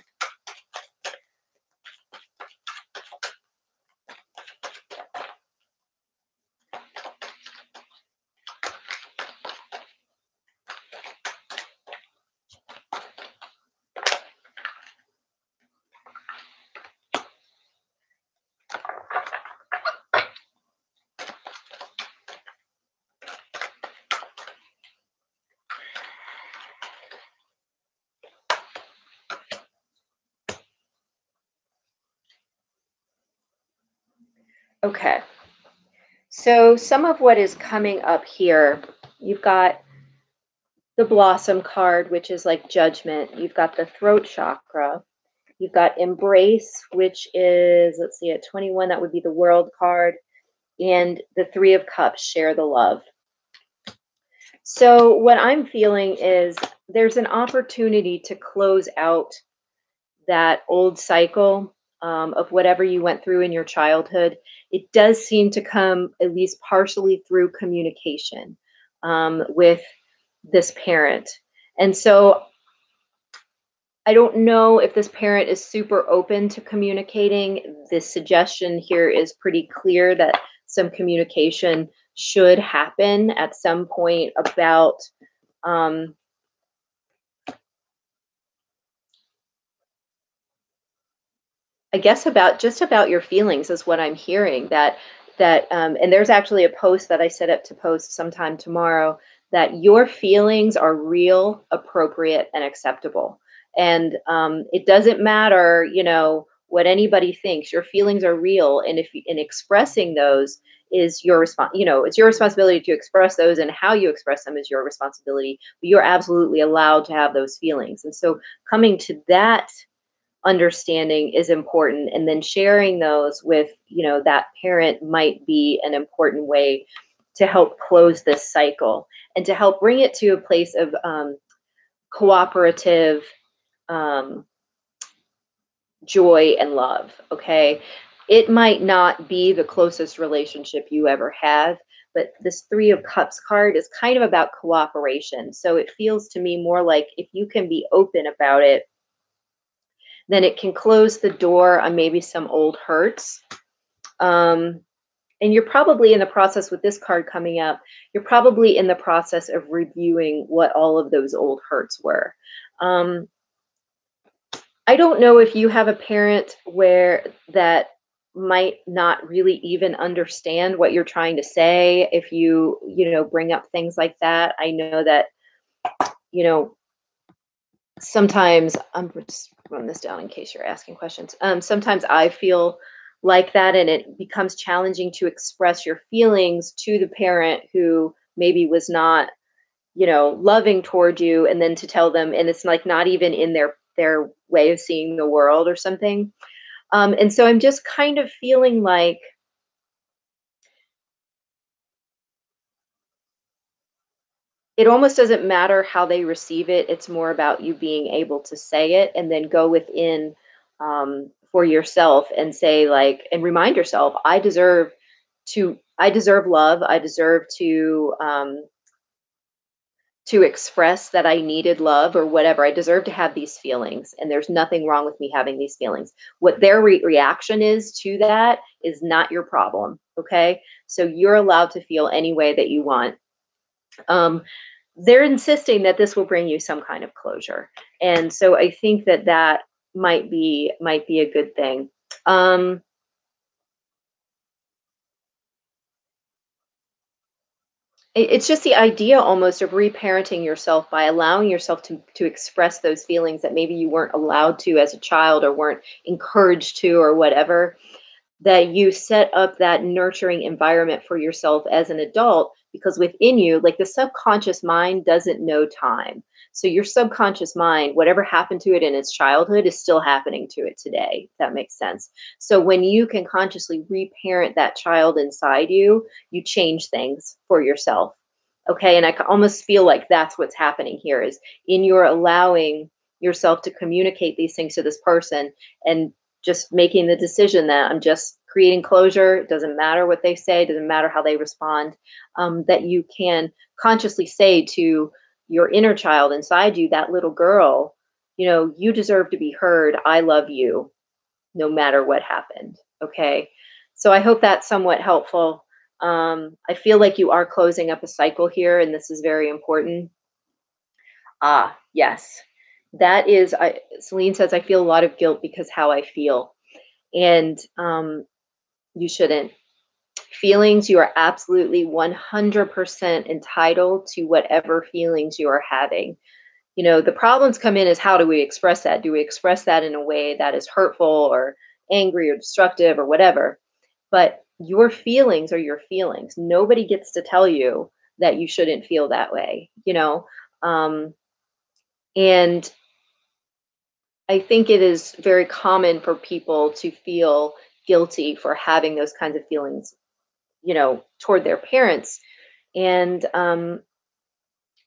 Okay. So some of what is coming up here, you've got the blossom card, which is like judgment. You've got the throat chakra. You've got embrace, which is, let's see, at 21, that would be the world card. And the three of cups, share the love. So what I'm feeling is there's an opportunity to close out that old cycle of whatever you went through in your childhood. It does seem to come at least partially through communication with this parent. And so I don't know if this parent is super open to communicating. This suggestion here is pretty clear that some communication should happen at some point about um, I guess about just about your feelings is what I'm hearing. And there's actually a post that I set up to post sometime tomorrow, that your feelings are real, appropriate, and acceptable. And it doesn't matter, what anybody thinks. Your feelings are real, and if in expressing those is your response. It's your responsibility to express those, and how you express them is your responsibility. But you're absolutely allowed to have those feelings. And so, coming to that understanding is important, and then sharing those with that parent might be an important way to help close this cycle and to help bring it to a place of cooperative um, joy and love. Okay, it might not be the closest relationship you ever have, but this three of cups card is kind of about cooperation. So it feels to me more like if you can be open about it, then it can close the door on maybe some old hurts. Um, and you're probably in the process with this card coming up, you're probably in the process of reviewing what all of those old hurts were. Um, I don't know if you have a parent where that might not really even understand what you're trying to say if bring up things like that. I know that, you know, sometimes I'm just run this down in case you're asking questions. Sometimes I feel like that, and it becomes challenging to express your feelings to the parent who maybe was not, loving toward you, and then to tell them, and it's like not even in their way of seeing the world or something. And so I'm just kind of feeling like it almost doesn't matter how they receive it. It's more about you being able to say it and then go within for yourself and say, like, and remind yourself, I deserve love. I deserve to express that I needed love or whatever. I deserve to have these feelings, and there's nothing wrong with me having these feelings. What their reaction is to that is not your problem. Okay. So you're allowed to feel any way that you want. Um, they're insisting that this will bring you some kind of closure, and so I think that that might be a good thing. um it's just the idea almost of reparenting yourself by allowing yourself to express those feelings that maybe you weren't allowed to as a child or weren't encouraged to or whatever. that you set up that nurturing environment for yourself as an adult, because within you, like, the subconscious mind doesn't know time. So your subconscious mind, whatever happened to it in its childhood is still happening to it today, if that makes sense. So when you can consciously reparent that child inside you, you change things for yourself. Okay, and I almost feel like that's what's happening here, is in your allowing yourself to communicate these things to this person, and just making the decision that I'm just creating closure. It doesn't matter what they say, it doesn't matter how they respond. That you can consciously say to your inner child inside you, that little girl, you deserve to be heard. I love you no matter what happened. Okay. So I hope that's somewhat helpful. I feel like you are closing up a cycle here, and this is very important. Ah, yes. Celine says, I feel a lot of guilt because how I feel. And you shouldn't. Feelings, you are absolutely 100% entitled to whatever feelings you are having. The problems come in is, how do we express that? Do we express that in a way that is hurtful or angry or destructive or whatever? But your feelings are your feelings. Nobody gets to tell you that you shouldn't feel that way. Um, and I think it is very common for people to feel guilty for having those kinds of feelings, toward their parents. And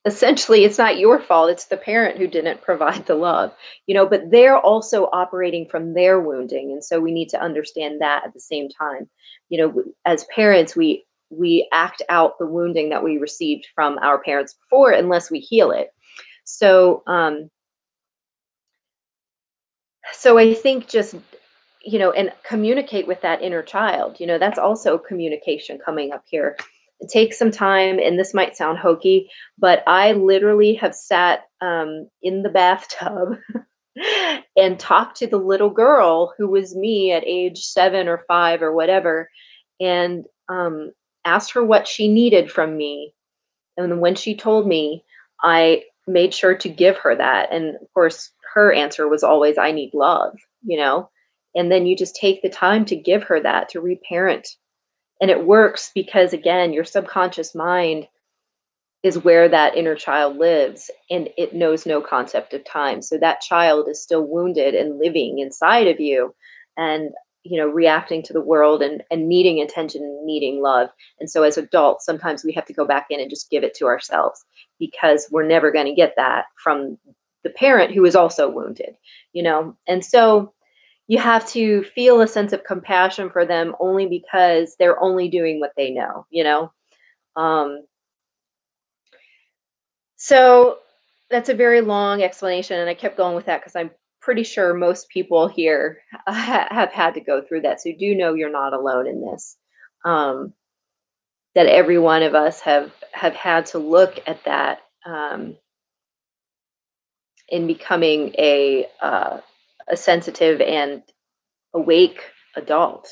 essentially, it's not your fault. It's the parent who didn't provide the love, but they're also operating from their wounding. And so we need to understand that at the same time. As parents, we act out the wounding that we received from our parents before, unless we heal it. So I think just, and communicate with that inner child. That's also communication coming up here. Take some time, and this might sound hokey, but I literally have sat in the bathtub and talked to the little girl who was me at age 7 or 5 or whatever, and asked her what she needed from me. And when she told me, I made sure to give her that. And of course, her answer was always, I need love. And then you just take the time to give her that, to reparent. And it works because, again, your subconscious mind is where that inner child lives, and it knows no concept of time. So that child is still wounded and living inside of you, and reacting to the world, and needing attention and needing love. And so as adults, sometimes we have to go back in and just give it to ourselves, because we're never going to get that from the parent who is also wounded. And so you have to feel a sense of compassion for them, only because they're only doing what they know. um, so that's a very long explanation, and I kept going with that because I'm pretty sure most people here have had to go through that. So do know you're not alone in this. Um, that every one of us have had to look at that, in becoming a sensitive and awake adult.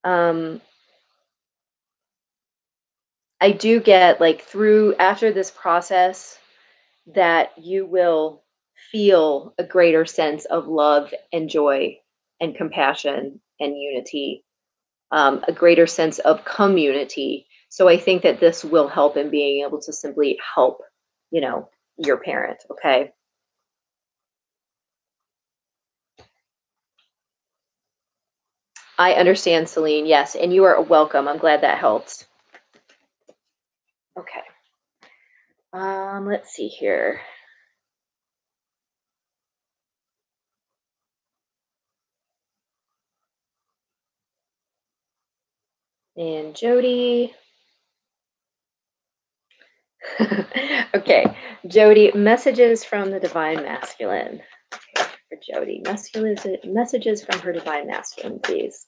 Um, I do get, like, through after this process, that you will feel a greater sense of love and joy and compassion and unity, a greater sense of community. So I think that this will help in being able to simply help, you know, your parent. Okay. I understand, Celine. Yes. And you are welcome. I'm glad that helps. Okay. Let's see here. And Jody. Okay. Jody, messages from the divine masculine. Okay, for Jody. Messages from her divine masculine, please.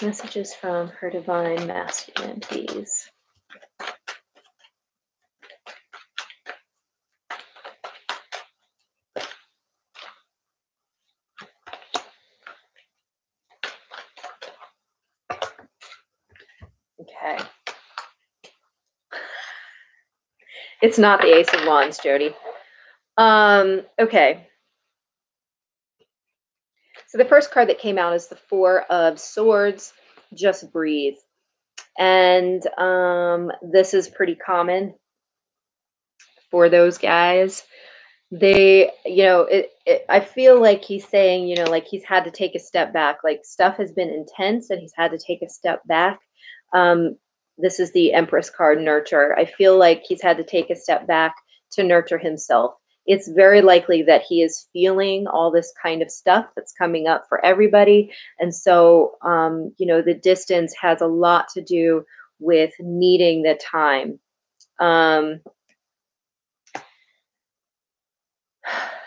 Messages from her divine masculine, please. Okay. It's not the Ace of Wands, Jody. Okay. So the first card that came out is the Four of Swords. Just breathe. And this is pretty common for those guys. They, I feel like he's saying, like he's had to take a step back. Like stuff has been intense and he's had to take a step back. Um, this is the Empress card, nurture. I feel like he's had to take a step back to nurture himself. It's very likely that he is feeling all this kind of stuff that's coming up for everybody. And so, the distance has a lot to do with needing the time.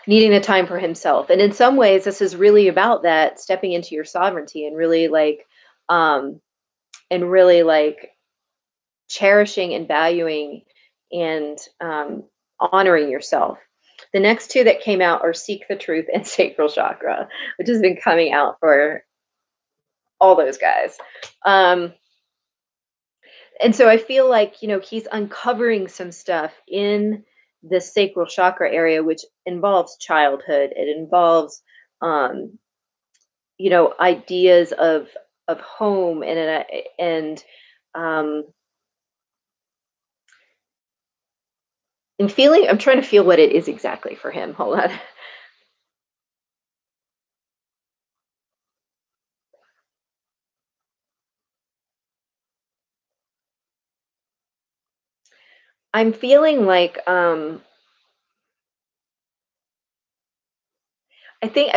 Needing the time for himself. And in some ways, this is really about that stepping into your sovereignty and really um, like cherishing and valuing and honoring yourself. The next two that came out are Seek the Truth and Sacral Chakra, which has been coming out for all those guys. And so I feel like, he's uncovering some stuff in the sacral chakra area, which involves childhood. It involves, ideas of home um, and feeling. I'm trying to feel what it is exactly for him. Hold on. I'm feeling like I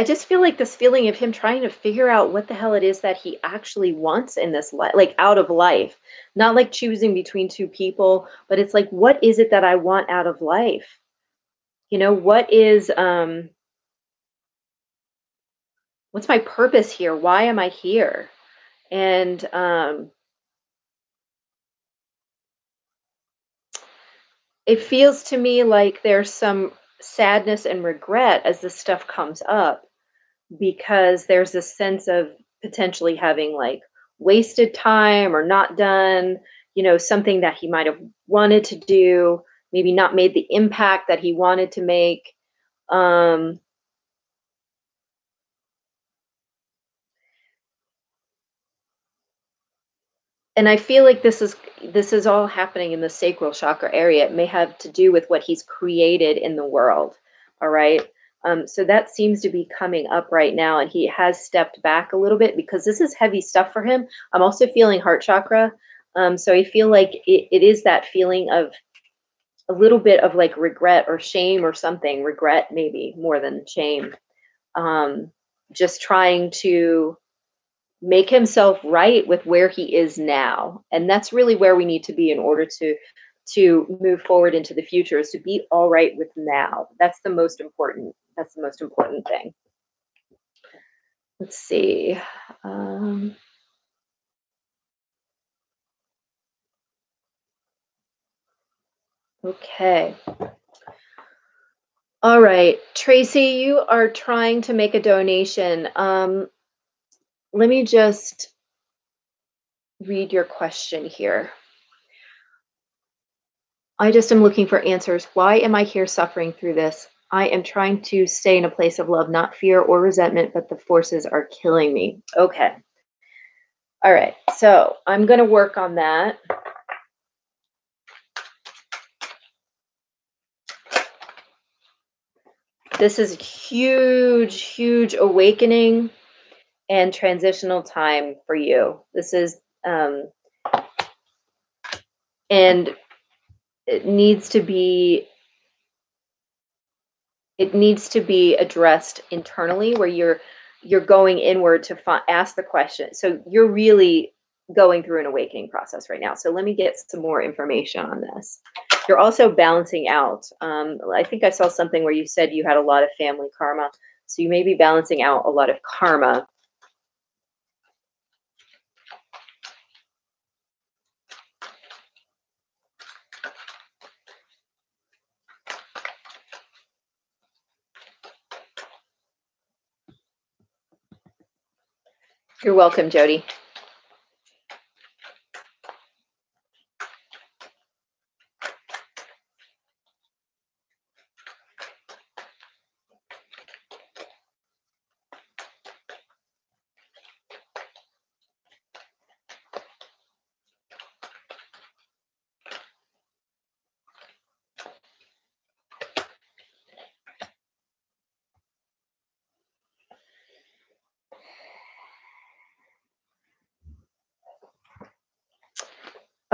just feel like this feeling of him trying to figure out what the hell it is that he actually wants in this life, like out of life. Not like choosing between two people, but it's like, what is it that I want out of life? What is what's my purpose here? Why am I here? And it feels to me like there's some sadness and regret as this stuff comes up because there's a sense of potentially having like wasted time or not done, something that he might have wanted to do, maybe not made the impact that he wanted to make. Um, and I feel like this is all happening in the sacral chakra area. It may have to do with what he's created in the world. All right. So that seems to be coming up right now, and he has stepped back a little bit because this is heavy stuff for him. I'm also feeling heart chakra. So I feel like it is that feeling of a little bit of like regret or shame or something. Regret, maybe more than shame. Um, just trying to make himself right with where he is now, and that's really where we need to be in order to move forward into the future, is to be all right with now. That's the most important thing. Let's see. um, okay. All right, Tracy, you are trying to make a donation. Let me just read your question here. I just am looking for answers. Why am I here suffering through this? I am trying to stay in a place of love, not fear or resentment, but the forces are killing me. Okay. All right. So I'm going to work on that. This is huge, huge awakening and transitional time for you. This is, and it needs to be addressed internally, where you're going inward to ask the question. So you're really going through an awakening process right now. So let me get some more information on this. You're also balancing out. I think I saw something where you said you had a lot of family karma. So you may be balancing out a lot of karma. You're welcome, Jody.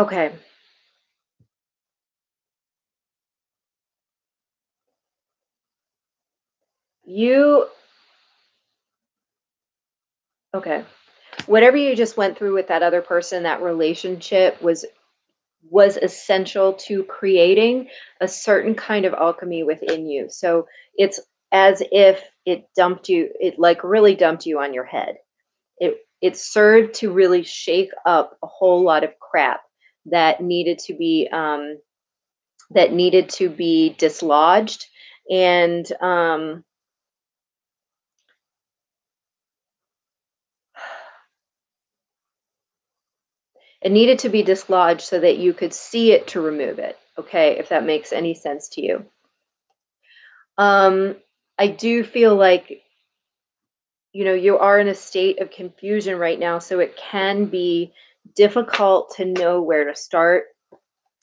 Okay. You okay. Whatever you just went through with that other person, that relationship was essential to creating a certain kind of alchemy within you. So it's as if it like really dumped you on your head. It served to really shake up a whole lot of crap that needed to be dislodged, and it needed to be dislodged so that you could see it to remove it. Okay, if that makes any sense to you. Um, I do feel like, you are in a state of confusion right now, so it can be difficult to know where to start.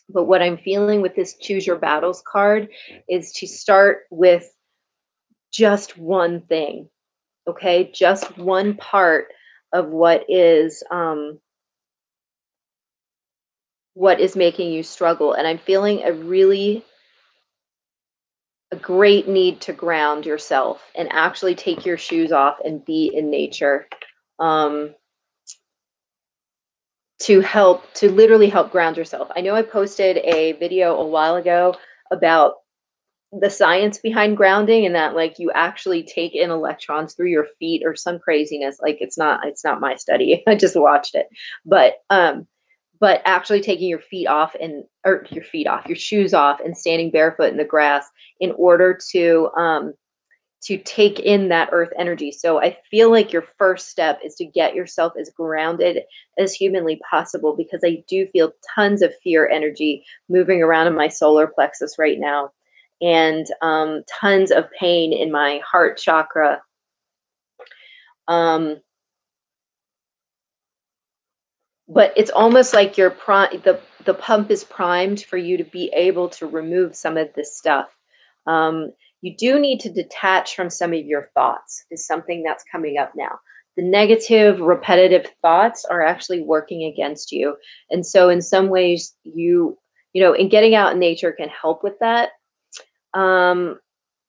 But what I'm feeling with this choose your battles card is to start with just one thing, okay? Just one part of what is making you struggle. And I'm feeling a great need to ground yourself and actually take your shoes off and be in nature. Um, to literally help ground yourself. I know I posted a video a while ago about the science behind grounding, and that like you actually take in electrons through your feet or some craziness. Like it's not my study. I just watched it. But actually taking your feet off and or your feet off, your shoes off and standing barefoot in the grass in order to take in that earth energy. So I feel like your first step is to get yourself as grounded as humanly possible, because I do feel tons of fear energy moving around in my solar plexus right now, and tons of pain in my heart chakra. Um, but it's almost like the pump is primed for you to be able to remove some of this stuff. Um, you do need to detach from some of your thoughts, is something that's coming up now. The negative, repetitive thoughts are actually working against you. And so in some ways in getting out in nature can help with that. Um,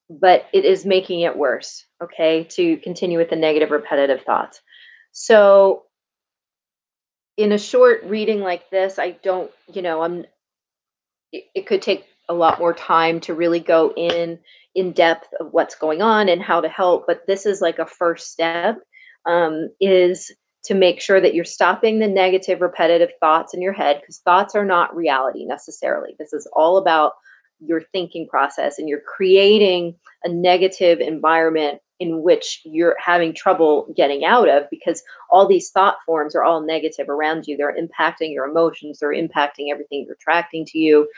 but it is making it worse, okay, to continue with the negative, repetitive thoughts. So in a short reading like this, I don't, it could take a lot more time to really go in depth of what's going on and how to help. But this is like a first step, is to make sure that you're stopping the negative, repetitive thoughts in your head, because thoughts are not reality necessarily. This is all about your thinking process, and you're creating a negative environment in which you're having trouble getting out of, because all these thought forms are all negative around you. They're impacting your emotions, they're impacting everything you're attracting to you,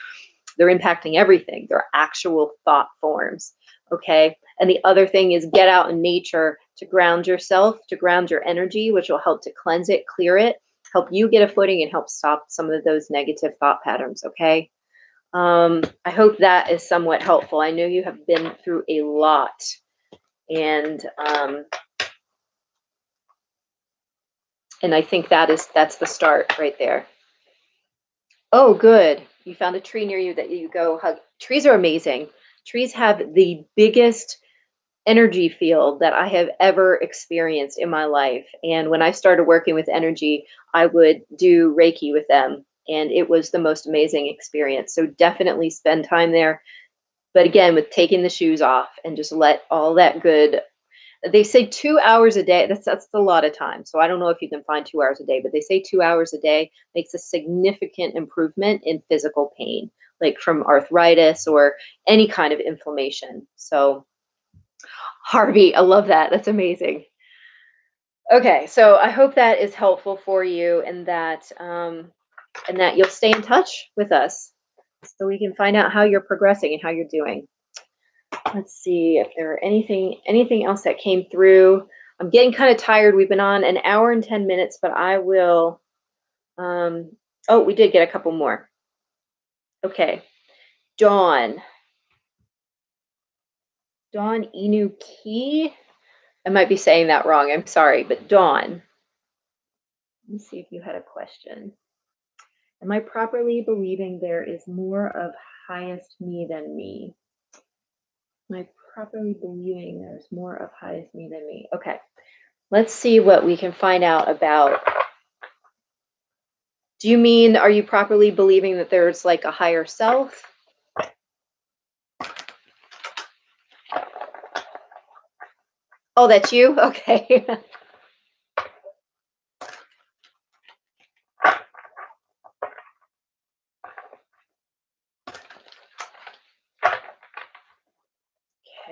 they're impacting everything. They're actual thought forms. Okay. And the other thing is get out in nature to ground yourself, to ground your energy, which will help to cleanse it, clear it, help you get a footing, and help stop some of those negative thought patterns. Okay. I hope that is somewhat helpful. I know you have been through a lot, and and I think that's the start right there. Oh, good. You found a tree near you that you go hug. Trees are amazing. Trees have the biggest energy field that I have ever experienced in my life. And when I started working with energy, I would do Reiki with them, and it was the most amazing experience. So definitely spend time there. But again, with taking the shoes off and just let all that good, they say 2 hours a day. That's a lot of time. So I don't know if you can find 2 hours a day, but they say 2 hours a day makes a significant improvement in physical pain, like from arthritis or any kind of inflammation. So Harvey, I love that. That's amazing. Okay, so I hope that is helpful for you, and that you'll stay in touch with us so we can find out how you're progressing and how you're doing. Let's see if there are anything else that came through. I'm getting kind of tired. We've been on an hour and 10 minutes, but I will oh, we did get a couple more. Okay. Dawn. Dawn Inuki. I might be saying that wrong. I'm sorry, but Dawn. Let me see if you had a question. Am I properly believing there is more of highest me than me? Am I properly believing there's more of highest me than me? Okay, let's see what we can find out about. Do you mean, are you properly believing that there's like a higher self? Oh, that's you? Okay.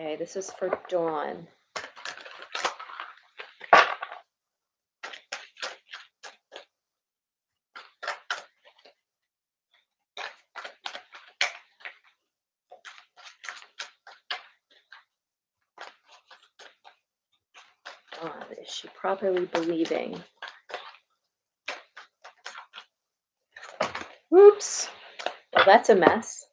Okay, this is for Dawn. Dawn, is she properly believing? Oops. Well, that's a mess.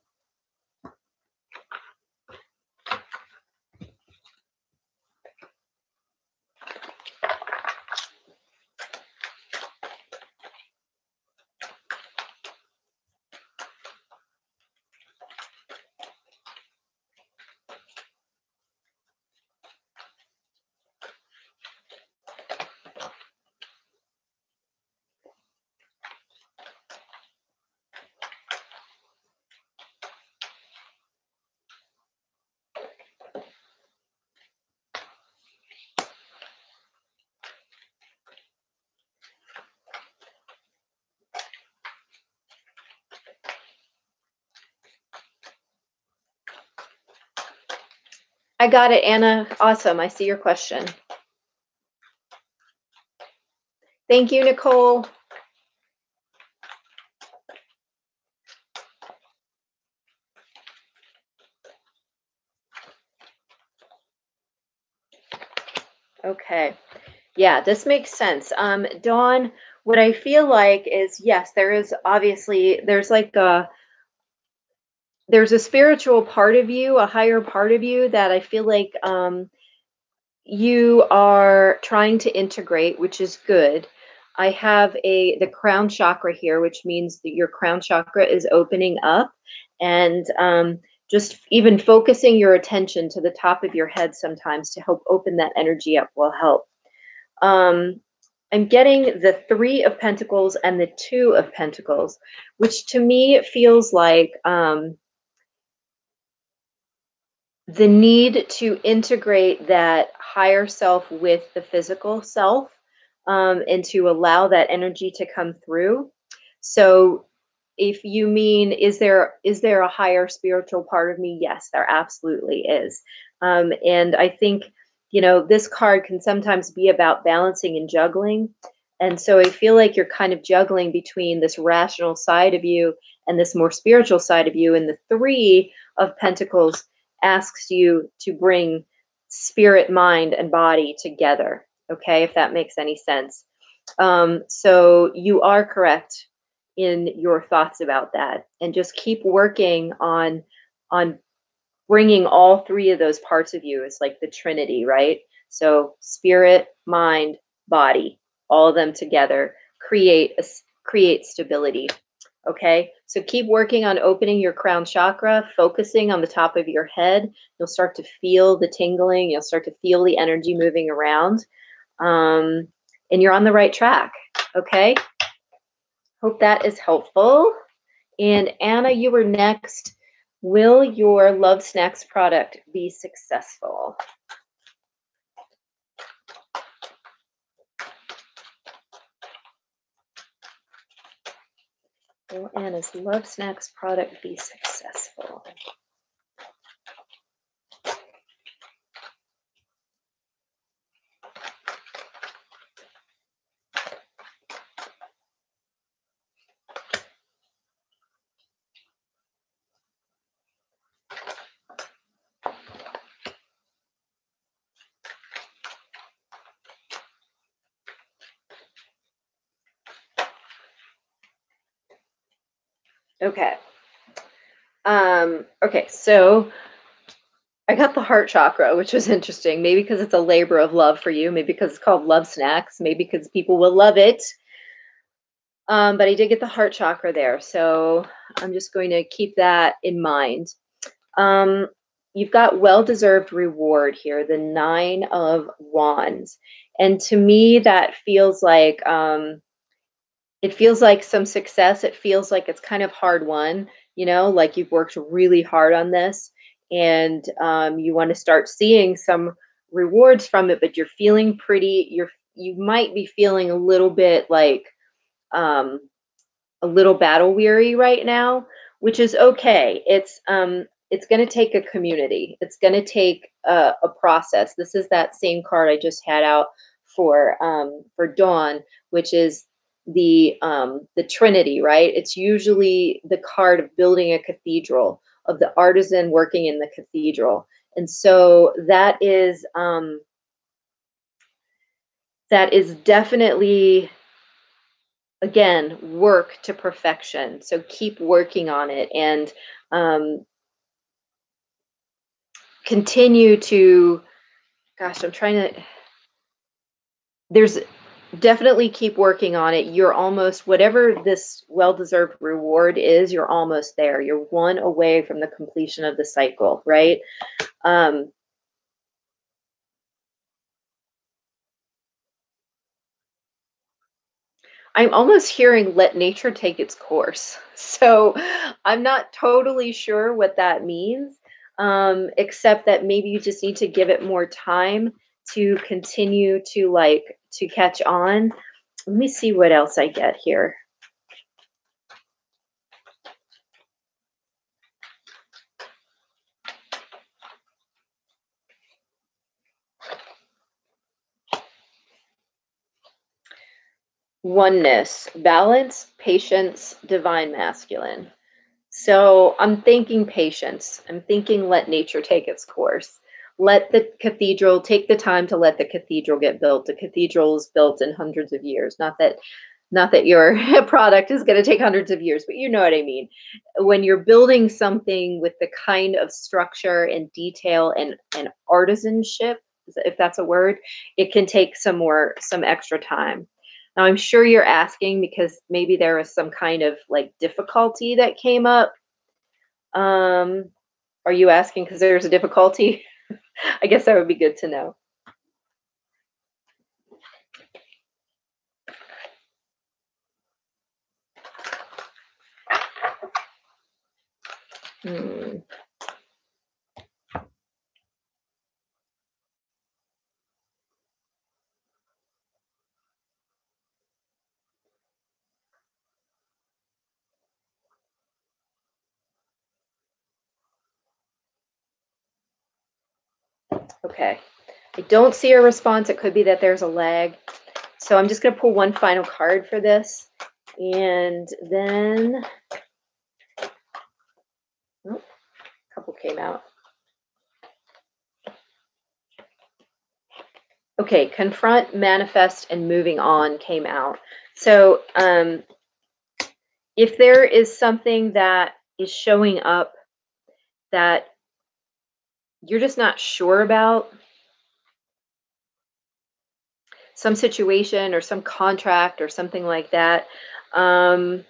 I got it, Anna. Awesome. I see your question. Thank you, Nicole. Okay. Yeah, this makes sense. Dawn, what I feel like is, yes, there is obviously, there's a spiritual part of you, a higher part of you that I feel like you are trying to integrate, which is good. I have the crown chakra here, which means that your crown chakra is opening up, and just even focusing your attention to the top of your head sometimes to help open that energy up will help. I'm getting the Three of Pentacles and the Two of Pentacles, which to me feels like the need to integrate that higher self with the physical self, and to allow that energy to come through. So if you mean, is there a higher spiritual part of me? Yes, there absolutely is. And I think, this card can sometimes be about balancing and juggling. And so I feel like you're kind of juggling between this rational side of you and this more spiritual side of you. And the Three of Pentacles asks you to bring spirit, mind, and body together. Okay, if that makes any sense. So you are correct in your thoughts about that, and just keep working on bringing all three of those parts of you. It's like the Trinity, right? So spirit, mind, body, all of them together create stability. Okay, so keep working on opening your crown chakra, focusing on the top of your head. You'll start to feel the tingling, you'll start to feel the energy moving around. And you're on the right track. Okay, hope that is helpful. And Anna, you were next. Will your Love Snacks product be successful? Will Anna's Love Snacks product be successful? Okay. Okay, so I got the heart chakra, which was interesting. Maybe because it's a labor of love for you. Maybe because it's called Love Snacks. Maybe because people will love it. But I did get the heart chakra there, so I'm just going to keep that in mind. Um, you've got well-deserved reward here, the Nine of Wands. And to me, that feels like it feels like some success. It feels like it's kind of hard won, like you've worked really hard on this and you want to start seeing some rewards from it, but you're feeling you might be feeling a little bit like um, a little battle weary right now, which is okay. It's going to take a community. It's going to take a process. This is that same card I just had out for Dawn, which is the Trinity, right? It's usually the card of building a cathedral, of the artisan working in the cathedral, and so that is definitely, again, work to perfection. So keep working on it and um, continue to, gosh, I'm trying to, there's definitely keep working on it. You're almost, whatever this well deserved reward is, you're almost there. You're one away from the completion of the cycle, right? Um, I'm almost hearing let nature take its course. So I'm not totally sure what that means, except that maybe you just need to give it more time to continue to to catch on. Let me see what else I get here. Oneness, balance, patience, divine masculine. So I'm thinking patience. I'm thinking let nature take its course. Let the cathedral take the time to let the cathedral get built. The cathedral is built in hundreds of years. Not that your product is going to take hundreds of years, but you know what I mean. When you're building something with the kind of structure and detail and artisanship, if that's a word, it can take some extra time. Now, I'm sure you're asking because maybe there was some kind of like difficulty that came up. Um, are you asking because there's a difficulty? I guess that would be good to know. Hmm. Okay. I don't see a response. It could be that there's a lag. So I'm just going to pull one final card for this. And then, oh, a couple came out. Okay, confront, manifest, and moving on came out. So if there is something that is showing up that you're just not sure about, some situation or some contract or something like that, um,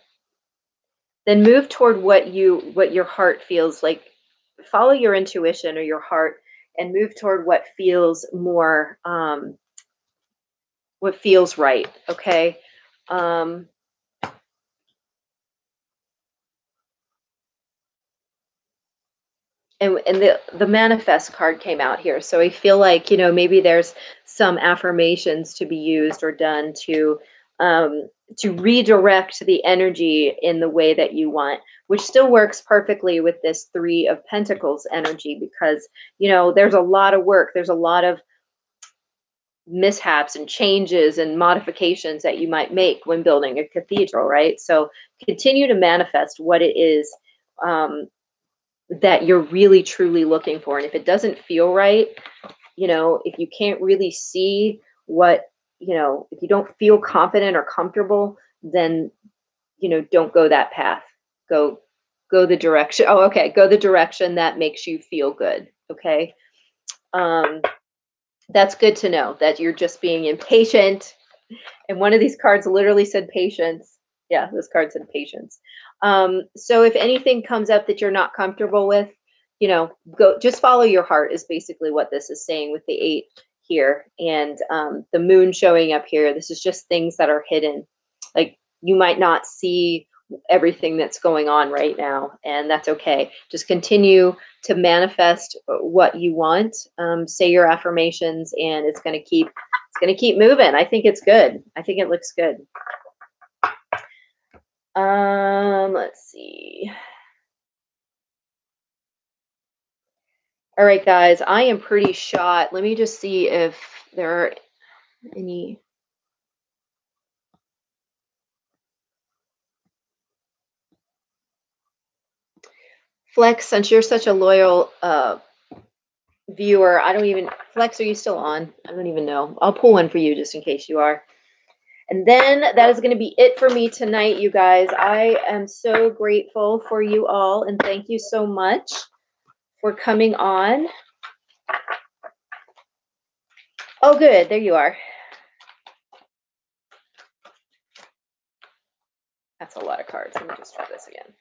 then move toward what your heart feels like. Follow your intuition or your heart and move toward what feels more what feels right. Okay. Um, and the manifest card came out here, so I feel like maybe there's some affirmations to be used or done to redirect the energy in the way that you want, which still works perfectly with this Three of Pentacles energy, because there's a lot of work, there's a lot of mishaps and changes and modifications that you might make when building a cathedral, right? So continue to manifest what it is um, that you're really truly looking for. And if it doesn't feel right, if you can't really see what, if you don't feel confident or comfortable, then, don't go that path. Go, go the direction. Oh, okay. Go the direction that makes you feel good. Okay. Um, that's good to know that you're just being impatient. And one of these cards literally said patience. Yeah, this card said patience. So if anything comes up that you're not comfortable with, go just follow your heart is basically what this is saying with the eight here. And the moon showing up here. This is just things that are hidden. Like you might not see everything that's going on right now, and that's okay. Just continue to manifest what you want. Say your affirmations, and it's gonna keep moving. I think it's good. I think it looks good. Let's see. All right, guys, I am pretty shot. Let me just see if there are any. Flex, since you're such a loyal viewer, I don't even, Flex, are you still on? I don't even know. I'll pull one for you just in case you are. And then that is going to be it for me tonight, you guys. I am so grateful for you all, and thank you so much for coming on. Oh, good. There you are. That's a lot of cards. Let me just try this again.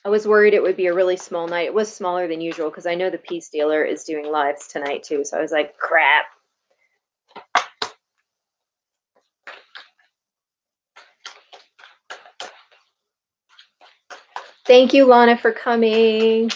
I was worried it would be a really small night. It was smaller than usual because I know the Peace Dealer is doing lives tonight too. So I was like, crap. Thank you, Lana, for coming.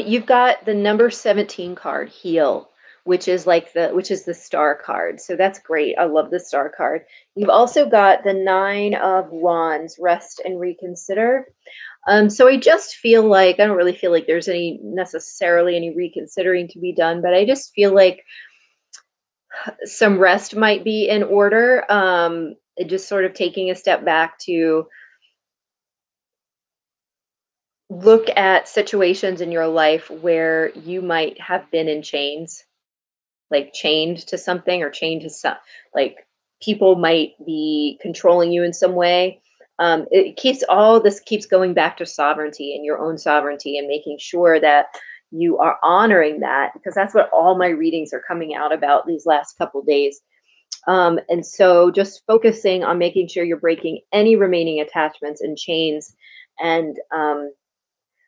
You've got the number 17 card, Heal, which is the star card. So that's great. I love the star card. You've also got the 9 of Wands, Rest and Reconsider. So I just feel like I don't really feel like there's necessarily any reconsidering to be done, but I just feel like some rest might be in order. Just sort of taking a step back to look at situations in your life where you might have been in chains, like chained to something or chained to some, like people might be controlling you in some way. All this keeps going back to sovereignty and your own sovereignty and making sure that you are honoring that, because that's what all my readings are coming out about these last couple days. And so just focusing on making sure you're breaking any remaining attachments and chains. And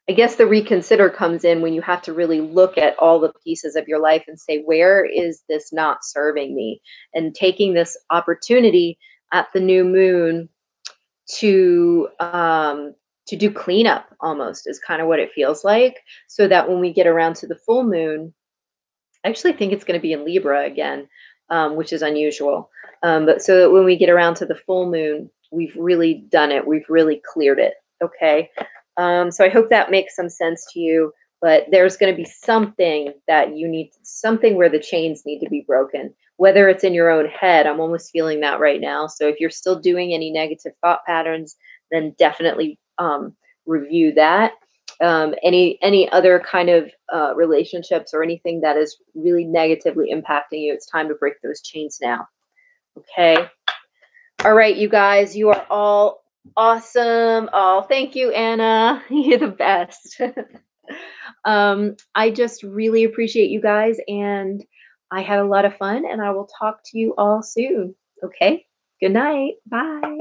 I guess the reconsider comes in when you have to really look at all the pieces of your life and say, where is this not serving me? And taking this opportunity at the new moon to do cleanup almost is kind of what it feels like. So that when we get around to the full moon, I actually think it's going to be in Libra again, which is unusual. But so that when we get around to the full moon, we've really done it. We've really cleared it. Okay. So I hope that makes some sense to you. But there's going to be something that you need, something where the chains need to be broken, whether it's in your own head. I'm almost feeling that right now. So if you're still doing any negative thought patterns, then definitely review that. Any other kind of relationships or anything that is really negatively impacting you, it's time to break those chains now. Okay. All right, you guys, you are all awesome. Oh, thank you, Anna. You're the best. I just really appreciate you guys, and I had a lot of fun, and I will talk to you all soon. Okay. Good night. Bye.